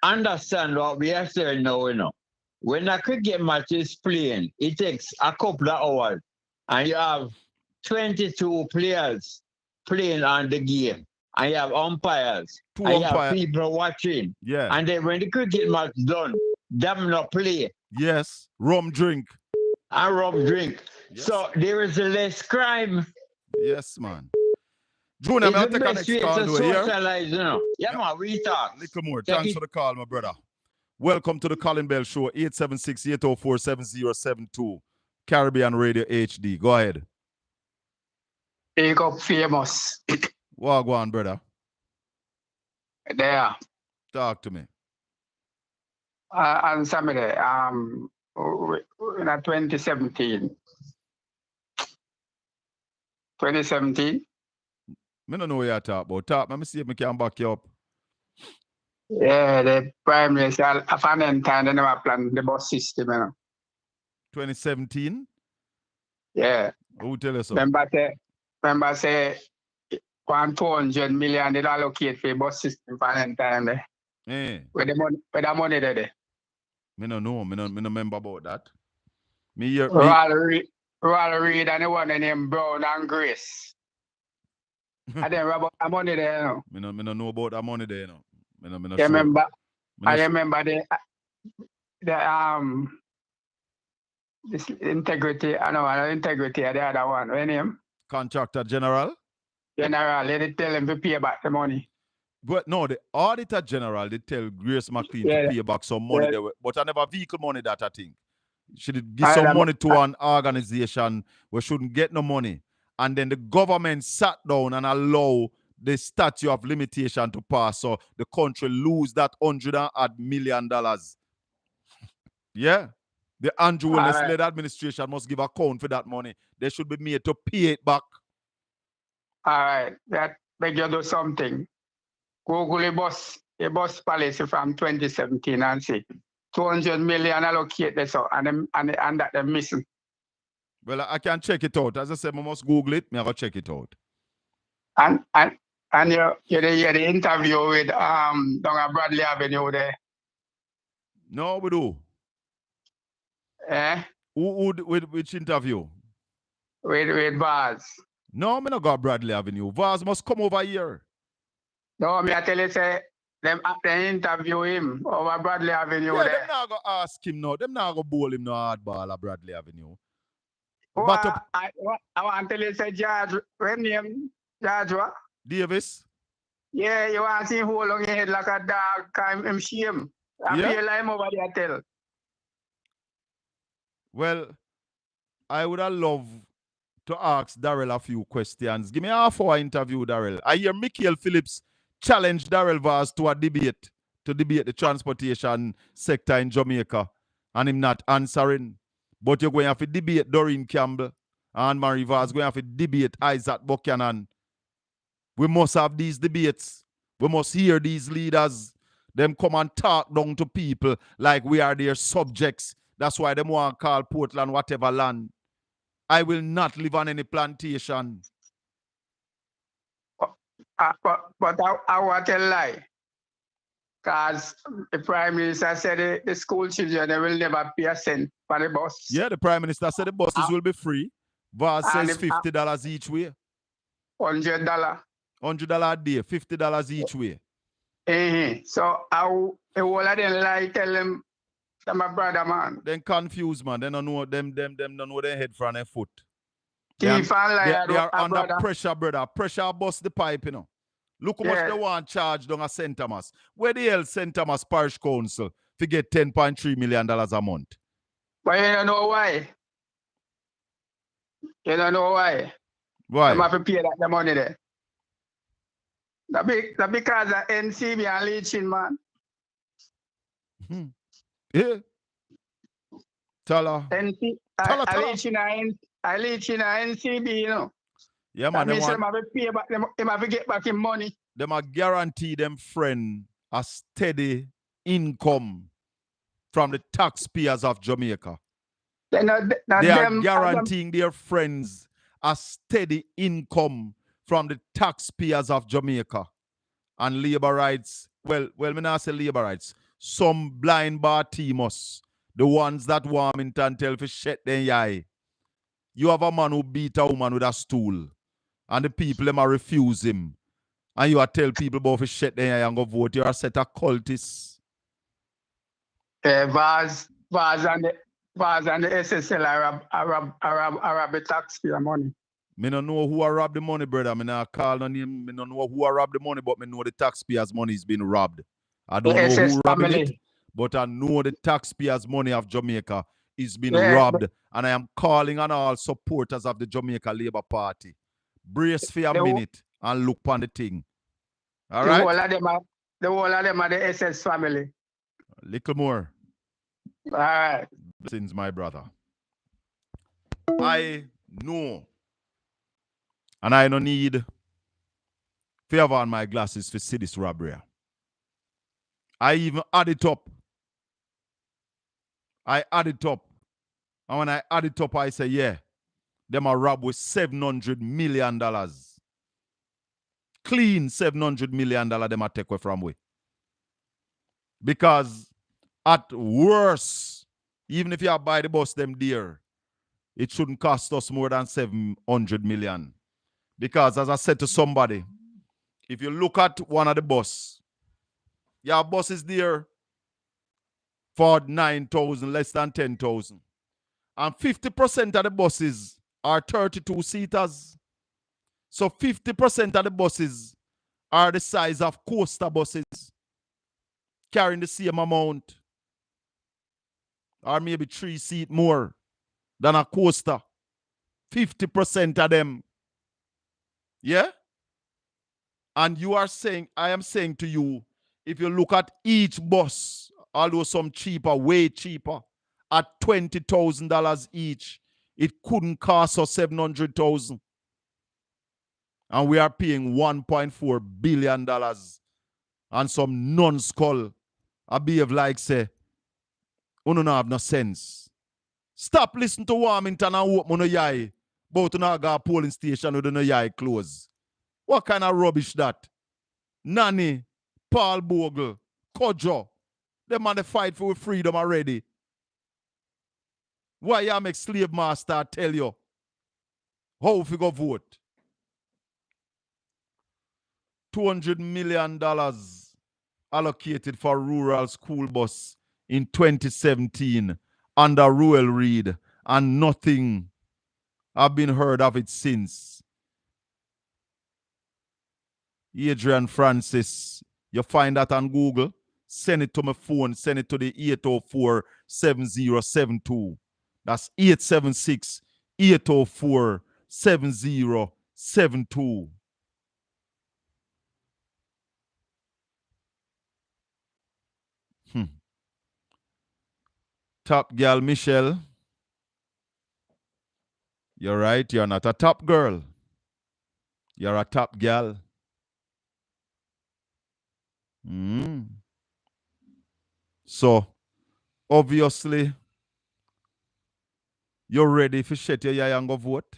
understand what we are saying now, you know. When a cricket match is playing, it takes a couple of hours and you have 22 players playing on the game. And you have umpires. You have people watching. Yeah. And then when the cricket match done, them not play. Yes. Rum drink. And rum drink. Yes. So there is less crime. Yes, man. June, I'm going to take a next call to socialize, you know. Yeah, man, we talk. Little more. Thanks for the call, my brother. Welcome to the Colin Bell Show, 876-804-7072, Caribbean Radio HD. Go ahead. Big up famous. Well, go on, brother. There. Talk to me. Answer me there. In 2017. 2017? I don't know what you're talking about. Let me see if I can back you up. Yeah, the Prime Minister, at an time, they never planned the bus system, 2017? Yeah. Who tell us so? Remember say 200 million they allocate for the bus system for an time there. Where the money there? Me no know. Me no remember about that. Me hear Royal Reed and the one named Brown and Grace. And then about the money there, Me no know about that money there, Me no I sure. remember this integrity, integrity the other one. What name? Contractor General? General, they tell him to pay back the money. But no, the Auditor General, they tell Grace McLean to pay back some money there. But I never vehicle money that I think. She did give some money to an organization where shouldn't get no money. And then the government sat down and allow the statute of limitation to pass. So the country lose that $100 million. Yeah. The Andrew Willis-led administration must give account for that money. They should be made to pay it back. All right. That make you do something. Google a bus policy from 2017 and see 200 million allocated so and that they're missing. Well, I can check it out. As I said, I must Google it. I go check it out. And you the interview with down at Bradley Avenue there. No, we do. With which interview? With Vaz. No, me not got Bradley Avenue. Vaz must come over here. No, me I tell you say they interview him over Bradley Avenue there. Them not go ask him no. Them not go bowl him no hardball at Bradley Avenue. I want to tell you say George, when name George what? Davis? Yeah, you want to see who long head like a dog, kind him shame. I feel like him over there tell. Well, I would have loved to ask Darrell a few questions. Give me a half-hour interview, Darrell. I hear Michael Phillips challenge Darrell Vaz to a debate, to debate the transportation sector in Jamaica, and him not answering. But you're going to have to debate Doreen Campbell and Marie Vaz, going to have to debate Isaac Buchanan. We must have these debates. We must hear these leaders. Them come and talk down to people like we are their subjects. That's why them want to call Portland whatever land. I will not live on any plantation. But I want to lie. Because the Prime Minister said the school children they will never pay a cent for the bus. Yeah, the Prime Minister said the buses will be free. Vaz says $50 each way. $100. $100 a day, $50 each way. So all of them lie, tell them my brother, man. Then confused, man. They don't know them don't know their head from their foot. They are under pressure, brother. Pressure bust the pipe, you know. Look how much they want charge down at St. Thomas. Where the hell St. Thomas Parish Council to get $10.3 million a month? But you don't know why. You don't know why. Why? They have to pay the money there. That's because of NCB and leaching, man. Yeah. Tell her. I leaching NCB, you know. Yeah, man. That means them have to get back in money. Them are guarantee them friend a steady income from the taxpayers of Jamaica. They are guaranteeing their friends a steady income from the taxpayers of Jamaica. And labor rights, well, me not say labor rights. Some blind bar teamers, the ones that Warmington tell for shit then yai. You have a man who beat a woman with a stool. And the people them refuse him. And you are tell people about for shit then yai and go vote. You are a set of cultists. Vaz and the SSL are rob the taxpayer money. Me don't know who robbed the money, brother. Me not call no name. Me don't know who robbed the money, but me know the taxpayers' money is being robbed. I don't know who robbed it, but I know the taxpayers' money of Jamaica is being robbed. And I am calling on all supporters of the Jamaica Labour Party. Brace for a minute and look on the thing. All right? The whole of them are the SS family. A little more. All right. Blessings, my brother. I know. And I don't need favor on my glasses to see this robbery. I even add it up. I add it up. And when I add it up, I say, yeah, them are robbed with $700 million. Clean $700 million them are take away from we. Because at worst, even if you buy the bus them dear, it shouldn't cost us more than 700 million. Because as I said to somebody, if you look at one of the bus, your bus is there for 9,000, less than 10,000. And 50% of the buses are 32-seaters. So 50% of the buses are the size of coaster buses, carrying the same amount, or maybe 3 seats more than a coaster. 50% of them. Yeah? And you are saying, I am saying to you, if you look at each bus, although some cheaper, way cheaper, at $20,000 each, it couldn't cost us $700,000. And we are paying $1.4 billion. And some non-skull, I behave like say, you don't have no sense. Stop listening to Warmington and open no yai. But you got a polling station with no yai close. What kind of rubbish that? Nani, Paul Bogle, Kojo, them man they fight for freedom already. Why you make slave master tell you how we go vote? $200 million allocated for rural school bus in 2017 under Ruel Reid, and nothing have been heard of it since. Adrian Francis, you find that on Google, send it to my phone, send it to the 804-7072. That's 876-804-7072. Top girl Michelle. You're right, you're not a top girl. You're a top girl. So, obviously, you're ready for shut your eye and go vote?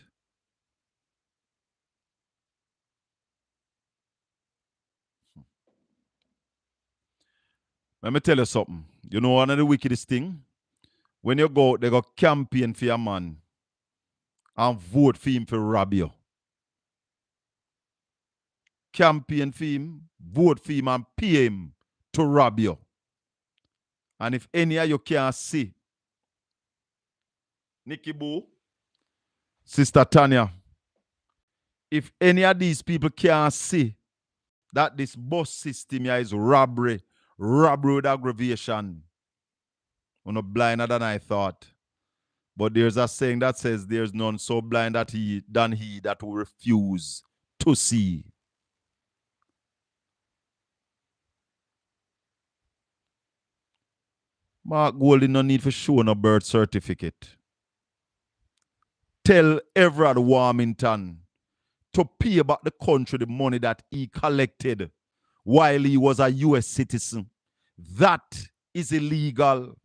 Let me tell you something. You know one of the wickedest thing? When you go out, they go campaign for your man and vote for him for rob you. Campaign for him, vote for him and pay him to rob you. And if any of you can't see, Nikki Boo, Sister Tanya, if any of these people can't see that this bus system here is robbery with aggravation, you're not blinder than I thought. But there's a saying that says there's none so blind than he that will refuse to see. Mark Golding no need for showing a birth certificate. Tell Everard Warmington to pay back the country the money that he collected while he was a U.S. citizen. That is illegal.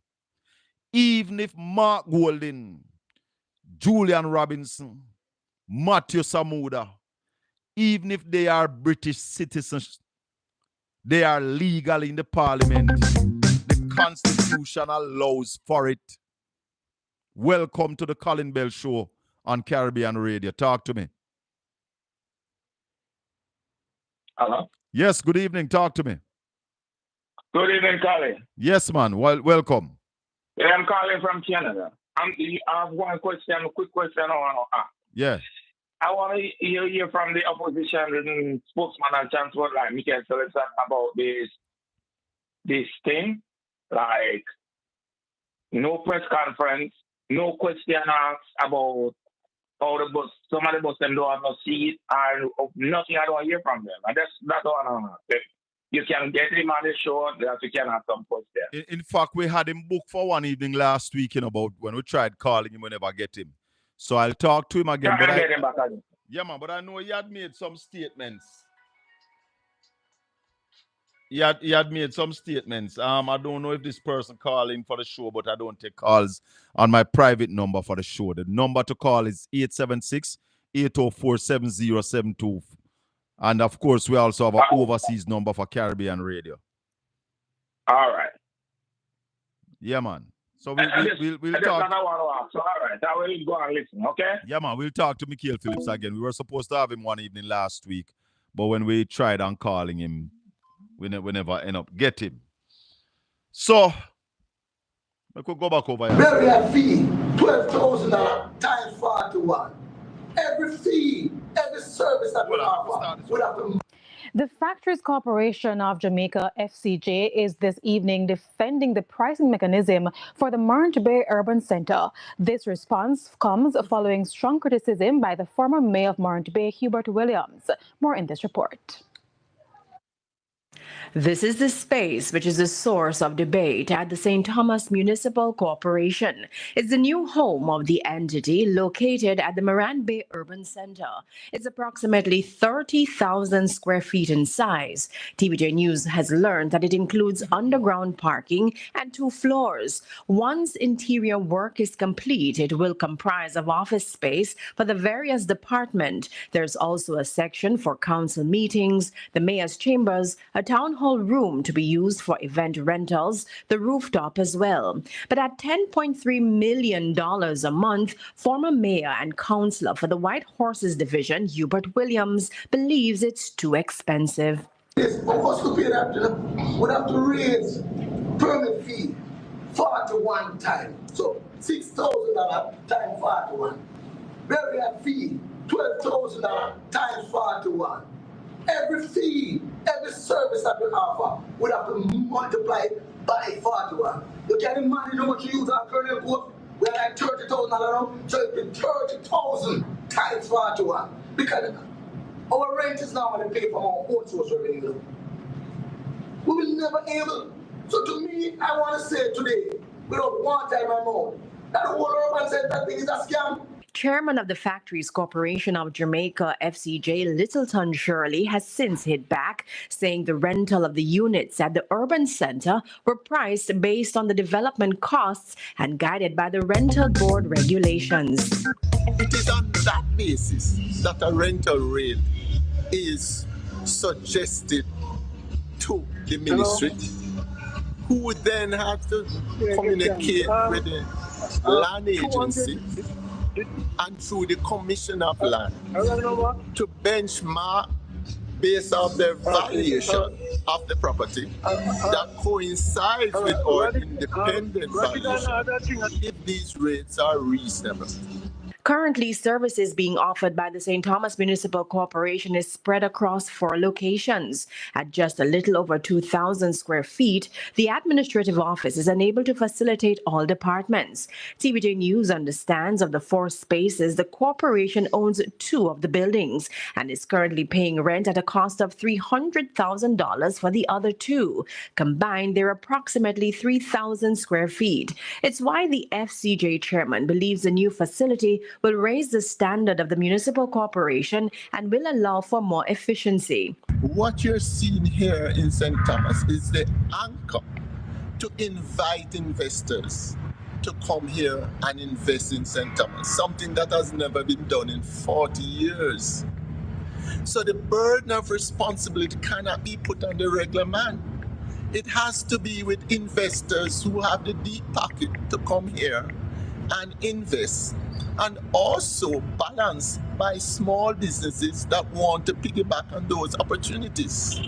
Even if Mark Golding, Julian Robinson, Matthew Samuda, even if they are British citizens, they are legal in the parliament. The Constitution allows for it. Welcome to the Colin Bell Show on Caribbean Radio. Talk to me. Hello? Yes, good evening. Talk to me. Good evening, Colin. Yes, man. Well, welcome. Yeah, I'm calling from Canada. I have one question, a quick question I want to ask. Yeah. I want to hear from the opposition spokesman and transport like Michael Solomon about this thing. Like, no press conference, no question asked about how the bus, some of the bus them don't have no seat, and nothing I don't hear from them. And that's all I know. You can get him on the show that you can have some questions. In fact, we had him booked for one evening last week, about when we tried calling him, we never get him. So I'll talk to him again. But get him back again. Yeah, man, but I know he had made some statements. he had made some statements. I don't know if this person calling for the show, but I don't take calls on my private number for the show. The number to call is 876-804-7072. And of course, we also have an overseas number for Caribbean radio. All right. Yeah, man. So we'll talk. So, all right, I will go and listen, okay? Yeah, man. We'll talk to Mikhail Phillips again. We were supposed to have him one evening last week, but when we tried on calling him, we never end up getting him. So, I could go back over here. Burial fee, $12,000 times 41. Every fee, every service that we offer, would have to. The Factories Corporation of Jamaica, FCJ, is this evening defending the pricing mechanism for the Marnt Bay Urban Centre. This response comes following strong criticism by the former mayor of Marnt Bay, Hubert Williams. More in this report. This is the space which is a source of debate at the St. Thomas Municipal Corporation. It's the new home of the entity located at the Marant Bay Urban Centre. It's approximately 30,000 square feet in size. TVJ News has learned that it includes underground parking and 2 floors. Once interior work is complete, it will comprise of office space for the various departments. There's also a section for council meetings, the mayor's chambers, a town hall room to be used for event rentals, the rooftop as well. But at $10.3 million a month, former mayor and councillor for the White Horses Division, Hubert Williams, believes it's too expensive. Yes, of course, we would have to raise permit fee 41 times. So $6,000 times 41. Burial fee, $12,000 times 41. Every fee, every service that we offer, would have to multiply by 41. You can imagine how much you use our Colonel Court. We're like 30,000 now, so it'd be 30,000 times 41. Because our rent is now going to pay for our own source revenue. We will never able. So to me, I want to say today, without one time in my mouth, that the whole urban center thing is a scam. Chairman of the Factories Corporation of Jamaica, FCJ, Littleton Shirley, has since hit back, saying the rental of the units at the urban center were priced based on the development costs and guided by the rental board regulations. It is on that basis that a rental rate is suggested to the ministry, who would then have to communicate with the land agency and through the Commission of Land to benchmark based on their valuation of the property that coincides with our independent valuation if these rates are reasonable. Currently, services being offered by the St. Thomas Municipal Corporation is spread across 4 locations. At just a little over 2,000 square feet, the administrative office is unable to facilitate all departments. TVJ News understands of the 4 spaces, the corporation owns 2 of the buildings and is currently paying rent at a cost of $300,000 for the other 2. Combined, they're approximately 3,000 square feet. It's why the FCJ chairman believes the new facility will raise the standard of the municipal corporation and will allow for more efficiency. What you're seeing here in St. Thomas is the anchor to invite investors to come here and invest in St. Thomas, something that has never been done in 40 years. So the burden of responsibility cannot be put on the regular man. It has to be with investors who have the deep pocket to come here and invest, and also balanced by small businesses that want to piggyback on those opportunities.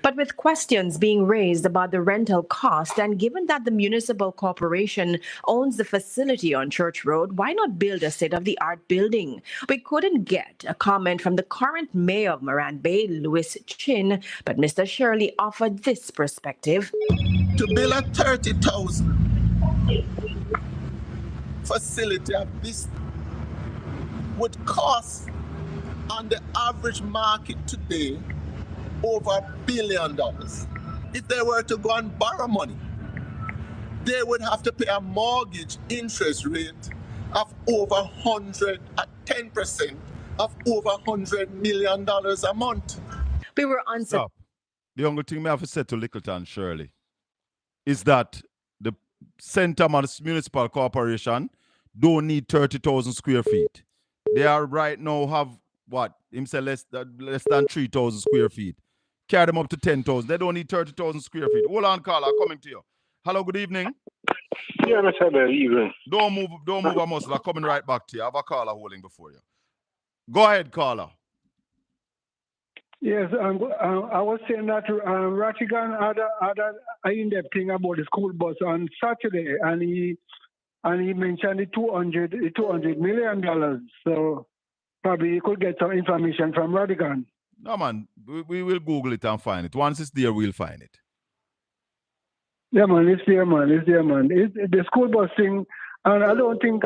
But with questions being raised about the rental cost, and given that the municipal corporation owns the facility on Church Road, why not build a state-of-the-art building? We couldn't get a comment from the current mayor of Marant Bay, Louis Chin, but Mr. Shirley offered this perspective. To build a 30,000 facility of this would cost on the average market today over $1 billion. If they were to go and borrow money, they would have to pay a mortgage interest rate of over 10% of over $100 million a month. We were unsuccessful. The only thing I have to say to Littleton, Shirley, is that the St. Thomas Municipal Corporation don't need 30,000 square feet. They are right now have what? Him say less than 3,000 square feet. Carry them up to 10,000. They don't need 30,000 square feet. Hold on, caller, coming to you. Hello, good evening. Yeah, Mr. Bell, evening. Don't move, a muscle. I'm coming right back to you. I have a caller holding before you. Go ahead, caller. Yes, I was saying that Rattigan had an in-depth thing about the school bus on Saturday, and he mentioned the $200 million. So probably you could get some information from Rattigan. No, man, we will Google it and find it. Once it's there, we'll find it. Yeah, man, it's there, man. It's the school bus thing, and I don't think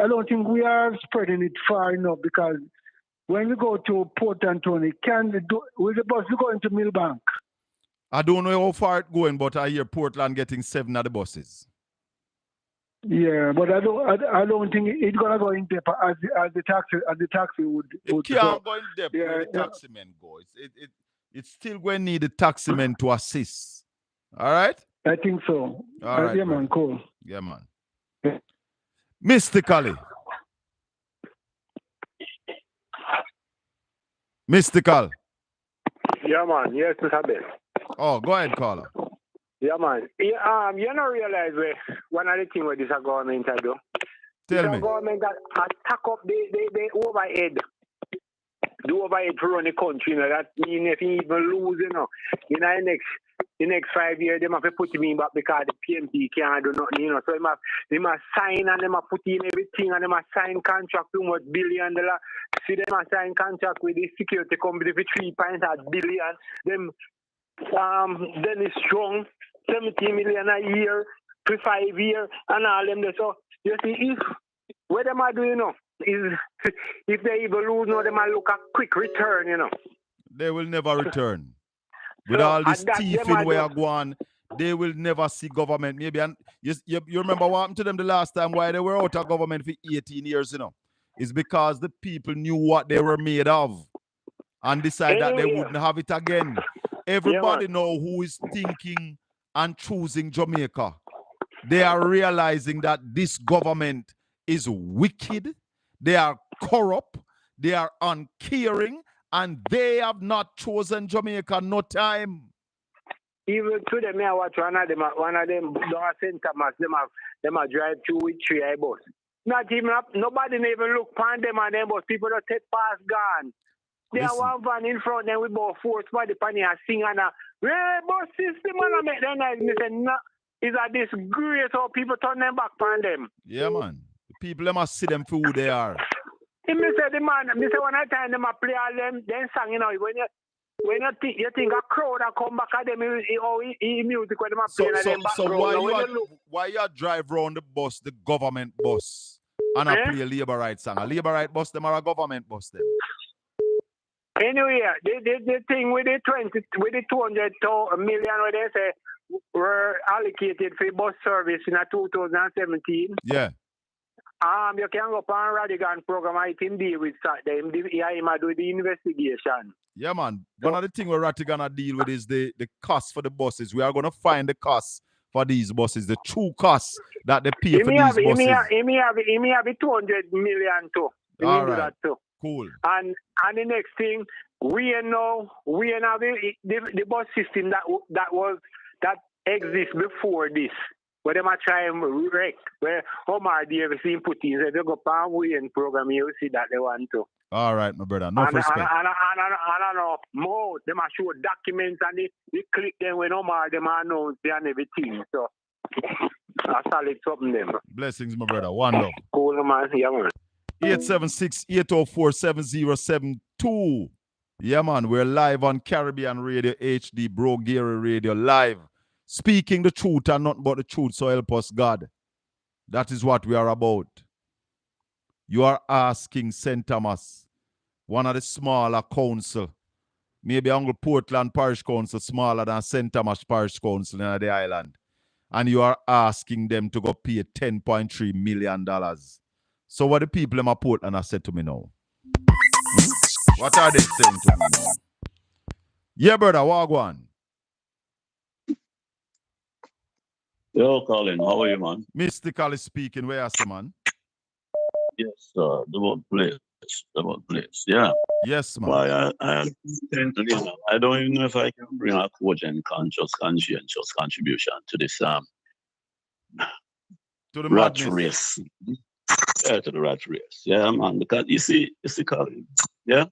we are spreading it far enough, because when we go to Port Anthony, will the bus be going to Millbank? I don't know how far it's going, but I hear Portland getting 7 of the buses. Yeah, but I don't think it's gonna go in depth as the taxi would. It can't go in depth where the taxi men go. It's still going to need the taxi men to assist. All right? I think so. All right, yeah, man, cool. Yeah, man. Yeah. Mystically. Mystical. Yeah, man. Yes, Mr. Bell. Oh, go ahead, caller. Yeah, man. You don't realize one of the things where this government do. Tell me. Government that attack up the overhead. The overhead to run the country. You know, that means if you even lose, in the next 5 years, they must put him in back because the PMP can't do nothing, So they must sign and they must put in everything and they must sign contract too much $1 billion. See, they must sign contract with the security company for $3.8 billion. Then it's strong, 70 million a year for 5 years and all them. So you see, what them are doing, is if they even lose, they might look at quick return, They will never return. With all this thieving where I go on, they will never see government. Maybe you remember what happened to them the last time why they were out of government for 18 years, It's because the people knew what they were made of and decided that they wouldn't have it again. Everybody know who is thinking and choosing Jamaica. They are realizing that this government is wicked, they are corrupt, they are uncaring, and they have not chosen Jamaica no time. Even today, I watch one of them St. Thomas, them are drive through with 3 bus. Not even nobody even look upon them and them bus. People don't take past gone. They are one van in front, then we both 4 spot the panny and sing and bus system and I make them nice. Me say, no, it's a disgrace how people turn them back on them. Yeah, man. The people, they must see them for who they are. Me say when I time them play all them song, when you think a crowd that come back at them music when them play them background. So why you drive around the bus, the government bus, and I play a labor right song? A labor right bus them or a government bus them? Anyway, the thing with the 200 million where they say were allocated for bus service in 2017. Yeah. You can go on Radigan program. I think deal with them. Do the investigation. Yeah, man. One of the things we're gonna deal with is the cost for the buses. We are gonna find the cost for these buses, the true cost that they pay for these buses. He may have 200 million too. All right. That too. Cool. And the next thing, we have the bus system that exists before this. Where they might try and wreck, where Omar Davis put in, they go palm and program, you see that they want to. All right, my brother. No respect. And I know more. They must show documents and they click them when Omar them announce and everything. So that's all it's up them. Blessings, my brother. One love. Cool, man. Yeah, man. 876-804-7072. Yeah, man. We're live on Caribbean Radio HD, Bro Gary Radio live. Speaking the truth and not but the truth, so help us, God. That is what we are about. You are asking St. Thomas, one of the smaller council, maybe Uncle Portland Parish Council smaller than St. Thomas Parish Council in the island, and you are asking them to go pay $10.3 million. So what the people in my Portland have said to me now? What are they saying to me now? Yeah, brother, what go on? Yo, Colin, how are you, man? Mystically speaking, where is the man? Yes, the whole place. The whole place. Yeah. Yes, man. Why I don't even know if I can bring a cogent, conscientious contribution to this to the rat madness. race. Yeah, to the rat race. Yeah, man. Because you see, Colin. Yeah.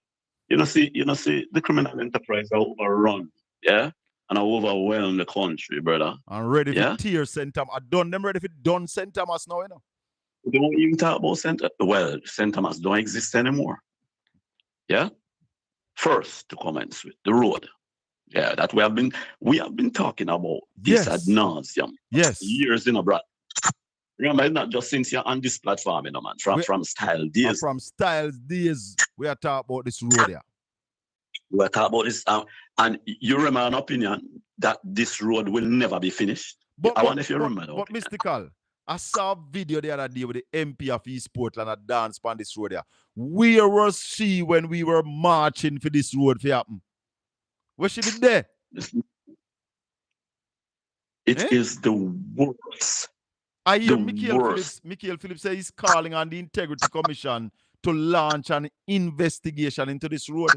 You see, the criminal enterprise are overrun. Yeah. And I overwhelm the country, brother. I'm ready for yeah? tear St. Thomas. I done them ready for done St. Thomas now, you know. We don't even talk about St. Thomas don't exist anymore. Yeah? First to commence with the road. Yeah, that we have been talking about this ad nauseum. Yes. Years in a brat. Remember, it's not just since you're on this platform, you know, man. From Style Days. From Styles Days, we are talking about this road here. We are talking about this, and you remember an opinion that this road will never be finished. I wonder if you remember. But Mystical, I saw a video the other day with the MP of East Portland a dance on this road here. Where was she when we were marching for this road to happen? Was she there? It is the worst. I hear Michael Phillips say he's calling on the Integrity Commission to launch an investigation into this road.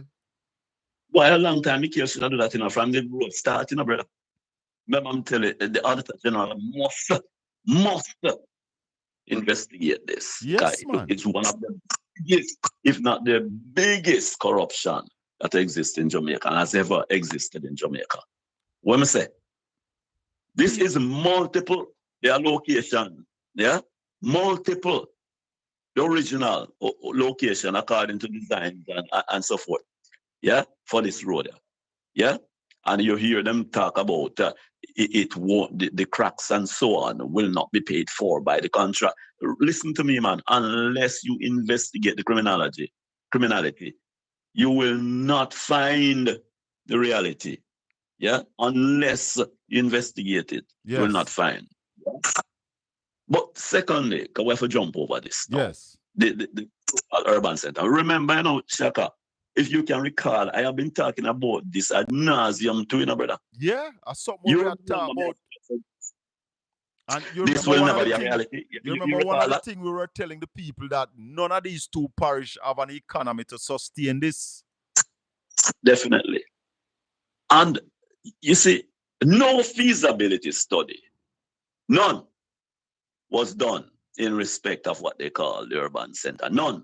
Why a long time Michael should have done that, you know, from the road start, you know, brother. Remember, I'm telling you, the Auditor General must investigate this. Yes, man. It's one of the biggest, if not the biggest corruption that exists in Jamaica and has ever existed in Jamaica. What I say? This is multiple, their location, yeah? Multiple, the original location according to designs and so forth, yeah? For this road, yeah? And you hear them talk about it won't, the cracks and so on will not be paid for by the contract. Listen to me, man, unless you investigate the criminality, you will not find the reality. Yeah, unless you investigate it, you will not find. But secondly, because we have to jump over this now. Yes. The urban center. Remember, you know, Shaka, if you can recall, I have been talking about this ad nauseum too, you know, brother. Yeah, I saw more we are talking about. And you this remember will never be a reality. You remember one of the things we were telling the people that none of these two parishes have an economy to sustain this? Definitely. And you see, no feasibility study, none, was done in respect of what they call the urban center. None.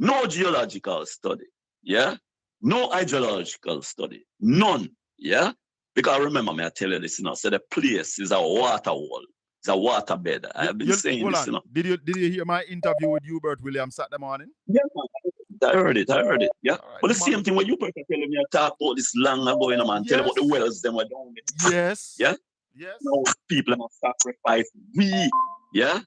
No geological study. Yeah. No hydrological study. None. Yeah. Because remember me, I tell you this, you know, so the place is a water wall. It's a waterbed. I have been saying this, you know. Did you hear my interview with Hubert Williams Saturday morning? Yeah, I heard it. Yeah. Right, but the same thing when you were telling me, I talk about this long ago, you know, man. Yes. Tell about the wells them were down there. Yes. Yeah. Yes. Now people must sacrifice. Yeah.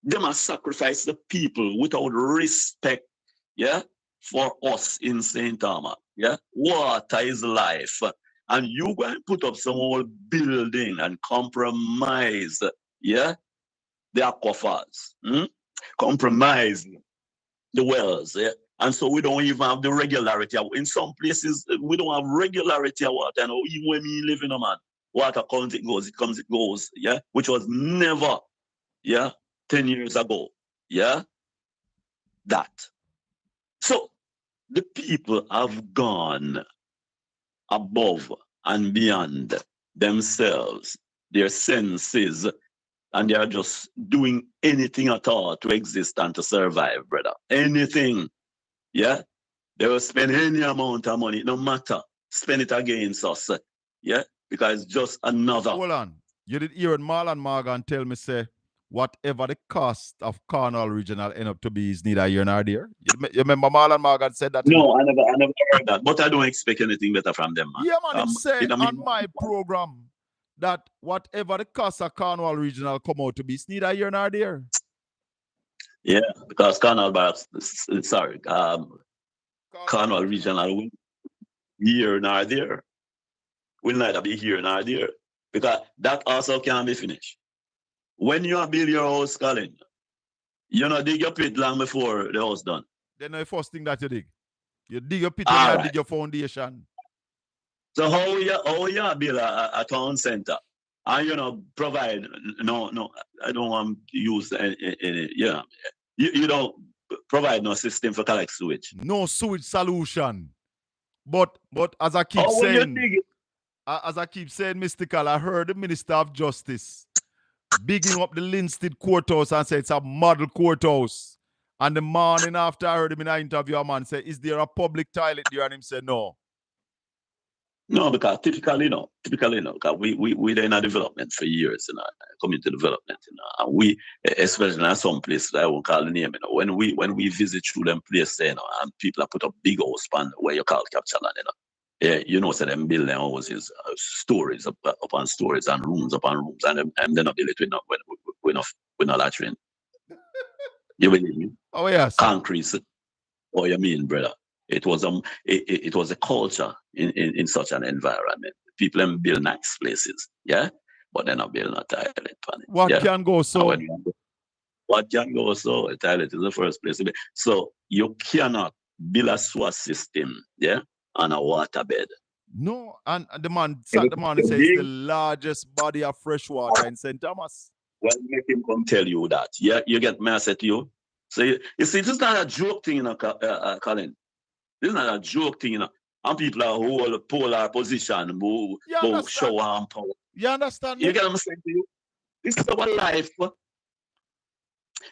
They must sacrifice the people without respect. Yeah. For us in St. Thomas. Yeah. Water is life. And you go and put up some old building and compromise. Yeah. The aquifers. Compromise the wells, yeah? And so we don't even have the regularity. In some places, we don't have regularity of water. And even when we live in a man, water comes, it goes, it comes, it goes, yeah? Which was never, yeah, 10 years ago, yeah? That. So the people have gone above and beyond themselves, their senses, and they are just doing anything at all to exist and to survive, brother. Anything. Yeah? They will spend any amount of money, no matter. Spend it against us. Yeah? Because it's just another. Hold on. You did hear Marlon Morgan tell me, say, whatever the cost of Cornwall Regional end up to be is neither here nor there. You remember Marlon Morgan said that? No, I never heard that. But I don't expect anything better from them, man. Yeah, man, it's said on my program that whatever the cost of Cornwall Regional come out to be, it's neither here nor there. Yeah, because Cornwall Regional will be here nor there. Will neither be here nor there. Because that also can't be finished. When you build your house, Colin, you know, dig your pit long before the house done. Then the first thing that you dig. You dig your pit and you dig your foundation. So how you build a town center? and provide no, I don't want to use any you don't provide no system for collect sewage. No sewage solution. But as I keep saying, Mystical, I heard the Minister of Justice bigging up the Linstead courthouse and say it's a model courthouse. And the morning after I heard him in an interview, a man say, is there a public toilet there? And him say no. No, because typically, because we there in a development for years, community development, and we, especially in some places, I won't call the name, when we visit through them places, and people have put up big house span where you call capture land, so them build them houses, stories upon stories and rooms upon rooms, and then not build it we're not latrine. You believe me? Oh yes. Concrete. Oh, you mean, brother? It was a culture in such an environment. People build nice places, yeah, but they're not building a toilet. What can go so? What can go so? A toilet is the first place to be. So you cannot build a sewer system, yeah, on a waterbed. No, and the man says it's the largest body of fresh water in St. Thomas. Well, make him come tell you that. Yeah, you get me, I said to you. So you see, this is not a joke thing, Colin. This is not a joke thing, And people are hold polar position, show and power. You understand me? You get what I'm saying to you? This is our life.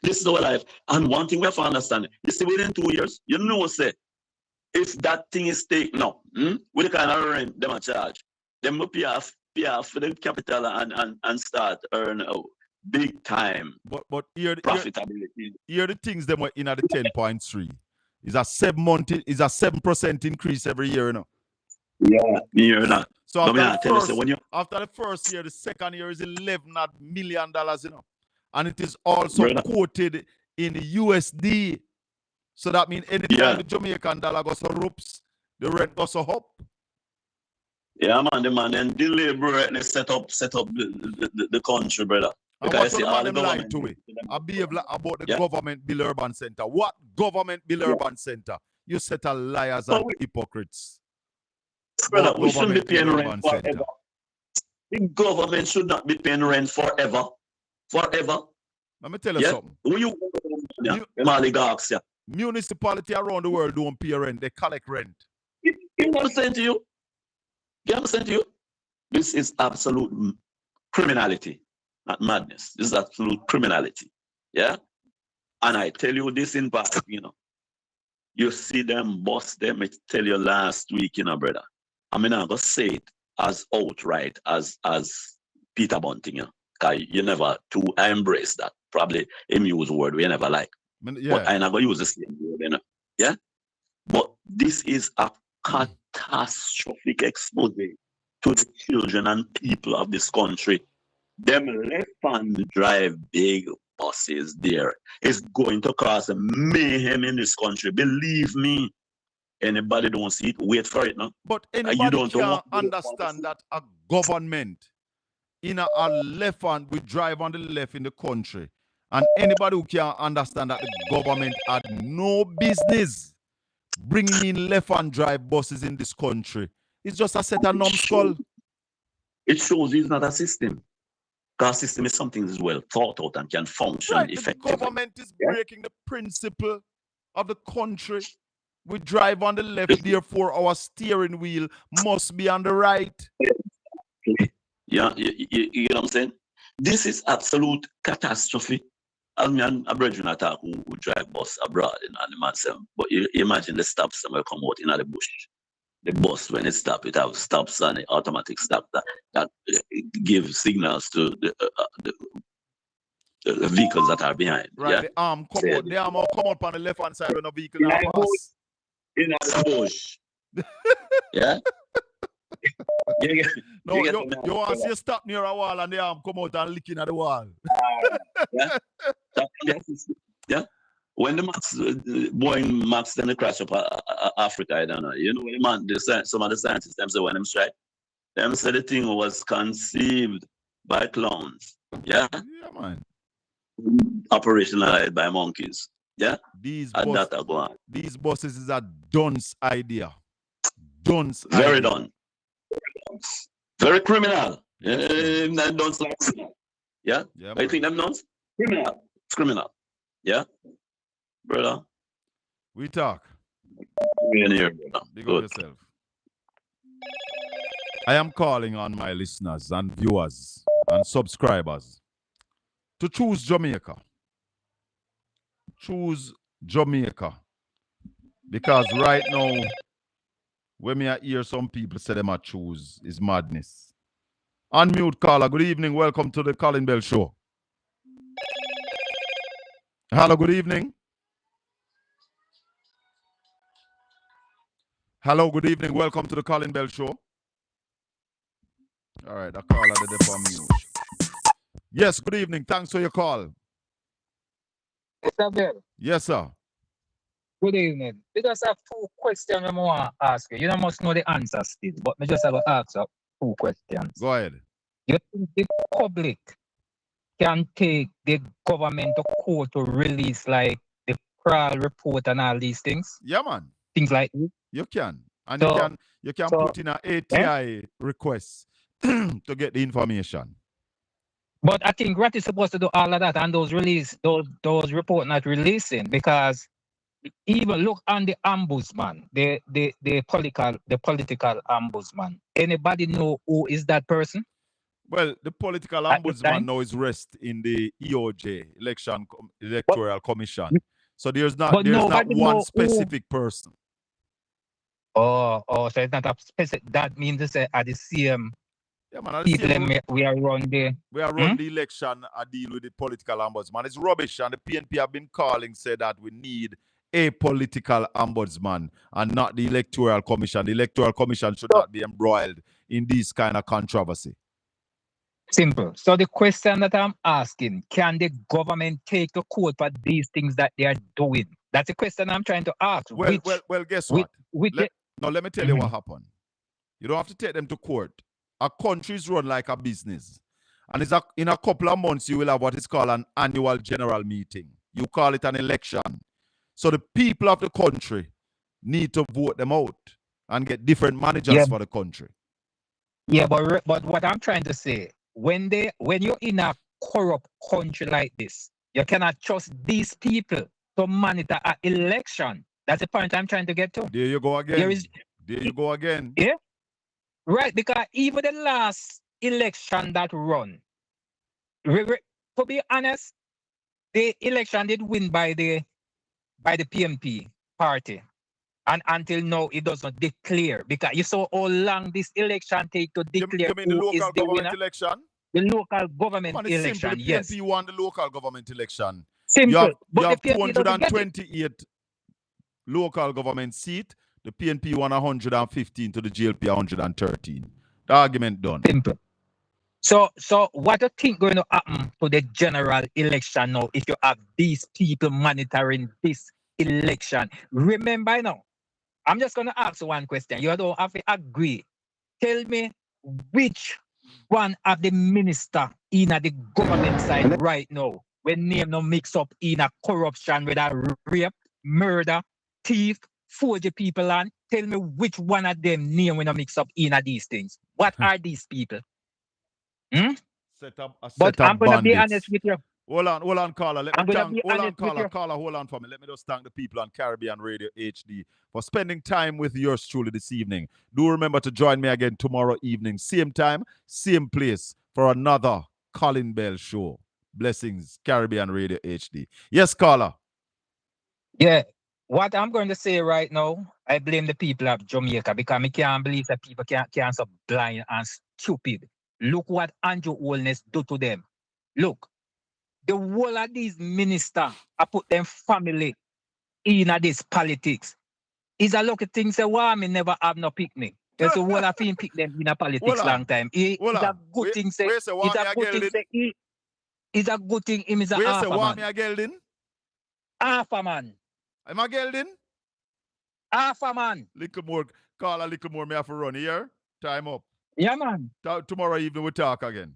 This is our life. And one thing we have to understand, you see, within 2 years, say, if that thing is taken up, with the kind of rent them a charge, them will pay off for the capital and start earn big time. But here profitability. Here the things them were in at the 10.3. It's a 7% increase every year, Yeah, you hear that. So after the first year, the second year is $11 million, and it is also quoted in USD. So that means anytime the Jamaican dollar goes so rups, the rent goes so up. Yeah, man, and deliberately set up the country, brother. Because I see I behave about the government bill urban center. What government bill urban center? You set a liars and hypocrites. Brother, we shouldn't be paying rent forever. The government should not be paying rent forever. Forever. Let me tell you something. Oligarchs, municipality around the world don't pay rent. They collect rent. You know what I'm saying to you? You understand to you? This is absolute criminality. Not madness. This is absolute criminality. Yeah? And I tell you this in part, You see them bust them, I tell you last week, brother. I'm not gonna say it as outright as Peter Bunting, because you never I embrace that. Probably him use word we never like. But I never use the same word, Yeah? But this is a catastrophic expose to the children and people of this country. Them left-hand drive big buses there is going to cause a mayhem in this country. Believe me. Anybody don't see it, wait for it now. But anybody can understand that a government in a left hand, we drive on the left in the country. And anybody who can understand that the government had no business bringing in left-hand drive buses in this country. It's just a set of numbskull. It shows it's not a system. Because system is something that is well thought out and can function effectively. The government is breaking the principle of the country. We drive on the left, therefore our steering wheel must be on the right. Yeah, you know what I'm saying? This is absolute catastrophe. I mean, a brethren attack who drive bus abroad and the man say, but you imagine the stops that will come out in the bush. The bus, when it stops, it have stops and the automatic stop that give signals to the vehicles that are behind. Right, yeah? the arm come out on the left hand side when a vehicle now pass. In the bush. Yeah? you want to see stop near a wall and the arm come out and licking at the wall. Yeah? When the Boeing Max then crash up Africa, I don't know. Some of the scientists them say when them strike, them say the thing was conceived by clowns. Yeah? Yeah, man. Operationalized by monkeys. Yeah? These buses is a dunce idea. Dunce Very idea. done. Very criminal. Them done like yeah. Yeah, I think them done criminal. It's criminal. Yeah, brother. We talk. We in here, brother. Big up yourself. I am calling on my listeners and viewers and subscribers to choose Jamaica. Choose Jamaica. Because right now, when me hear some people say them a choose is madness. Unmute caller. Good evening. Welcome to the Colin Bell Show. Hello, good evening. Hello, good evening. Welcome to the Colin Bell Show. All right, the caller did on mute. Yes, good evening. Thanks for your call. Mr. Bell. Yes, sir. Good evening. We just have two questions I want to ask you. You don't must know the answers still, but I just have to ask you two questions. Go ahead. You think the public can take the government to court to release like the Kral report and all these things? Yeah, man. Things like this? You can. And So- you can so- put in an ATI request to get the information. But I think Rat is supposed to do all of that and those report not releasing because even look on the ombudsman, the political ombudsman. Anybody know who is that person? Well, the political At the ombudsman time? now is rest in the EOJ, Electoral Commission. So there's not but nobody know one who- specific person. Oh, so it's not a specific. That means to say at the same Yeah, man. at the people same them we are run the. We are run the election, I deal with the political ombudsman. It's rubbish, and the PNP have been calling, say that we need a political ombudsman and not the Electoral Commission. The Electoral Commission should not be embroiled in this kind of controversy. Simple. So the question that I'm asking, can the government take the court for these things that they are doing? That's the question I'm trying to ask. Well, guess what? Let me tell you Mhm. what happened. You don't have to take them to court. A country is run like a business. And in a couple of months, you will have what is called an annual general meeting. You call it an election. So the people of the country need to vote them out and get different managers for the country. Yeah, but what I'm trying to say, when you're in a corrupt country like this, you cannot trust these people to monitor an election. That's the point I'm trying to get to. There you go again. There you go again. Yeah. Right, because even the last election that run, to be honest, the election did win by the PMP party. And until now, it does not declare. Because you saw how long this election take to declare You mean the who is local the government winner. election? The local government Man, it's election, simple. The yes. PNP won the local government election. Simple. You have But the PNP doesn't get it. 228 local government seat. The PNP won 115 to the GLP 113. The argument done. Simple. So what do you think going to happen to the general election now if you have these people monitoring this election? Remember now, I'm just going to ask one question. You don't have to agree. Tell me which one of the minister in the government side right now when name no mix up in a corruption with a rape, murder, thief, forge people and tell me which one of them name when no mix up in these things. What are these people? But I'm going to be honest with you. Hold on, caller. Let I'm me gonna thank, be hold on, honest with caller. you. Caller, hold on for me. Let me just thank the people on Caribbean Radio HD for spending time with yours truly this evening. Do remember to join me again tomorrow evening, same time, same place, for another Colin Bell Show. Blessings, Caribbean Radio HD. Yes, caller. Yeah. What I'm going to say right now, I blame the people of Jamaica because I can't believe that people can't so blind and stupid. Look what Andrew Holness do to them. Look, the whole of these ministers, I put them family in this politics. It's a lucky thing say, well, me never have no picnic. It's a whole of him pick them in a politics long time. It's a good thing say, it's a good thing say, it's a good thing him is a half a man. Half a man. Am I gelding? Half a man. Little more, call a little more, me have to run here. Time up. Yeah, man. Tomorrow evening we'll talk again.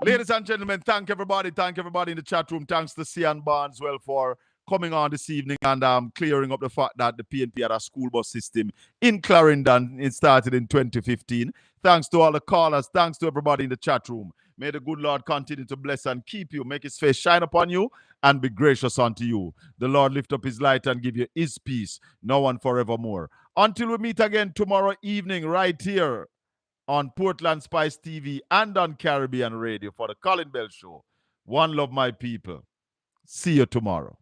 Ladies and gentlemen, thank everybody. Thank everybody in the chat room. Thanks to Cian Barnes well for coming on this evening and clearing up the fact that the PNP had a school bus system in Clarendon. It started in 2015. Thanks to all the callers. Thanks to everybody in the chat room. May the good Lord continue to bless and keep you, make his face shine upon you, and be gracious unto you. The Lord lift up his light and give you his peace, now and forevermore. Until we meet again tomorrow evening right here on Portland Spice TV and on Caribbean Radio for the Colin Bell Show. One love, my people. See you tomorrow.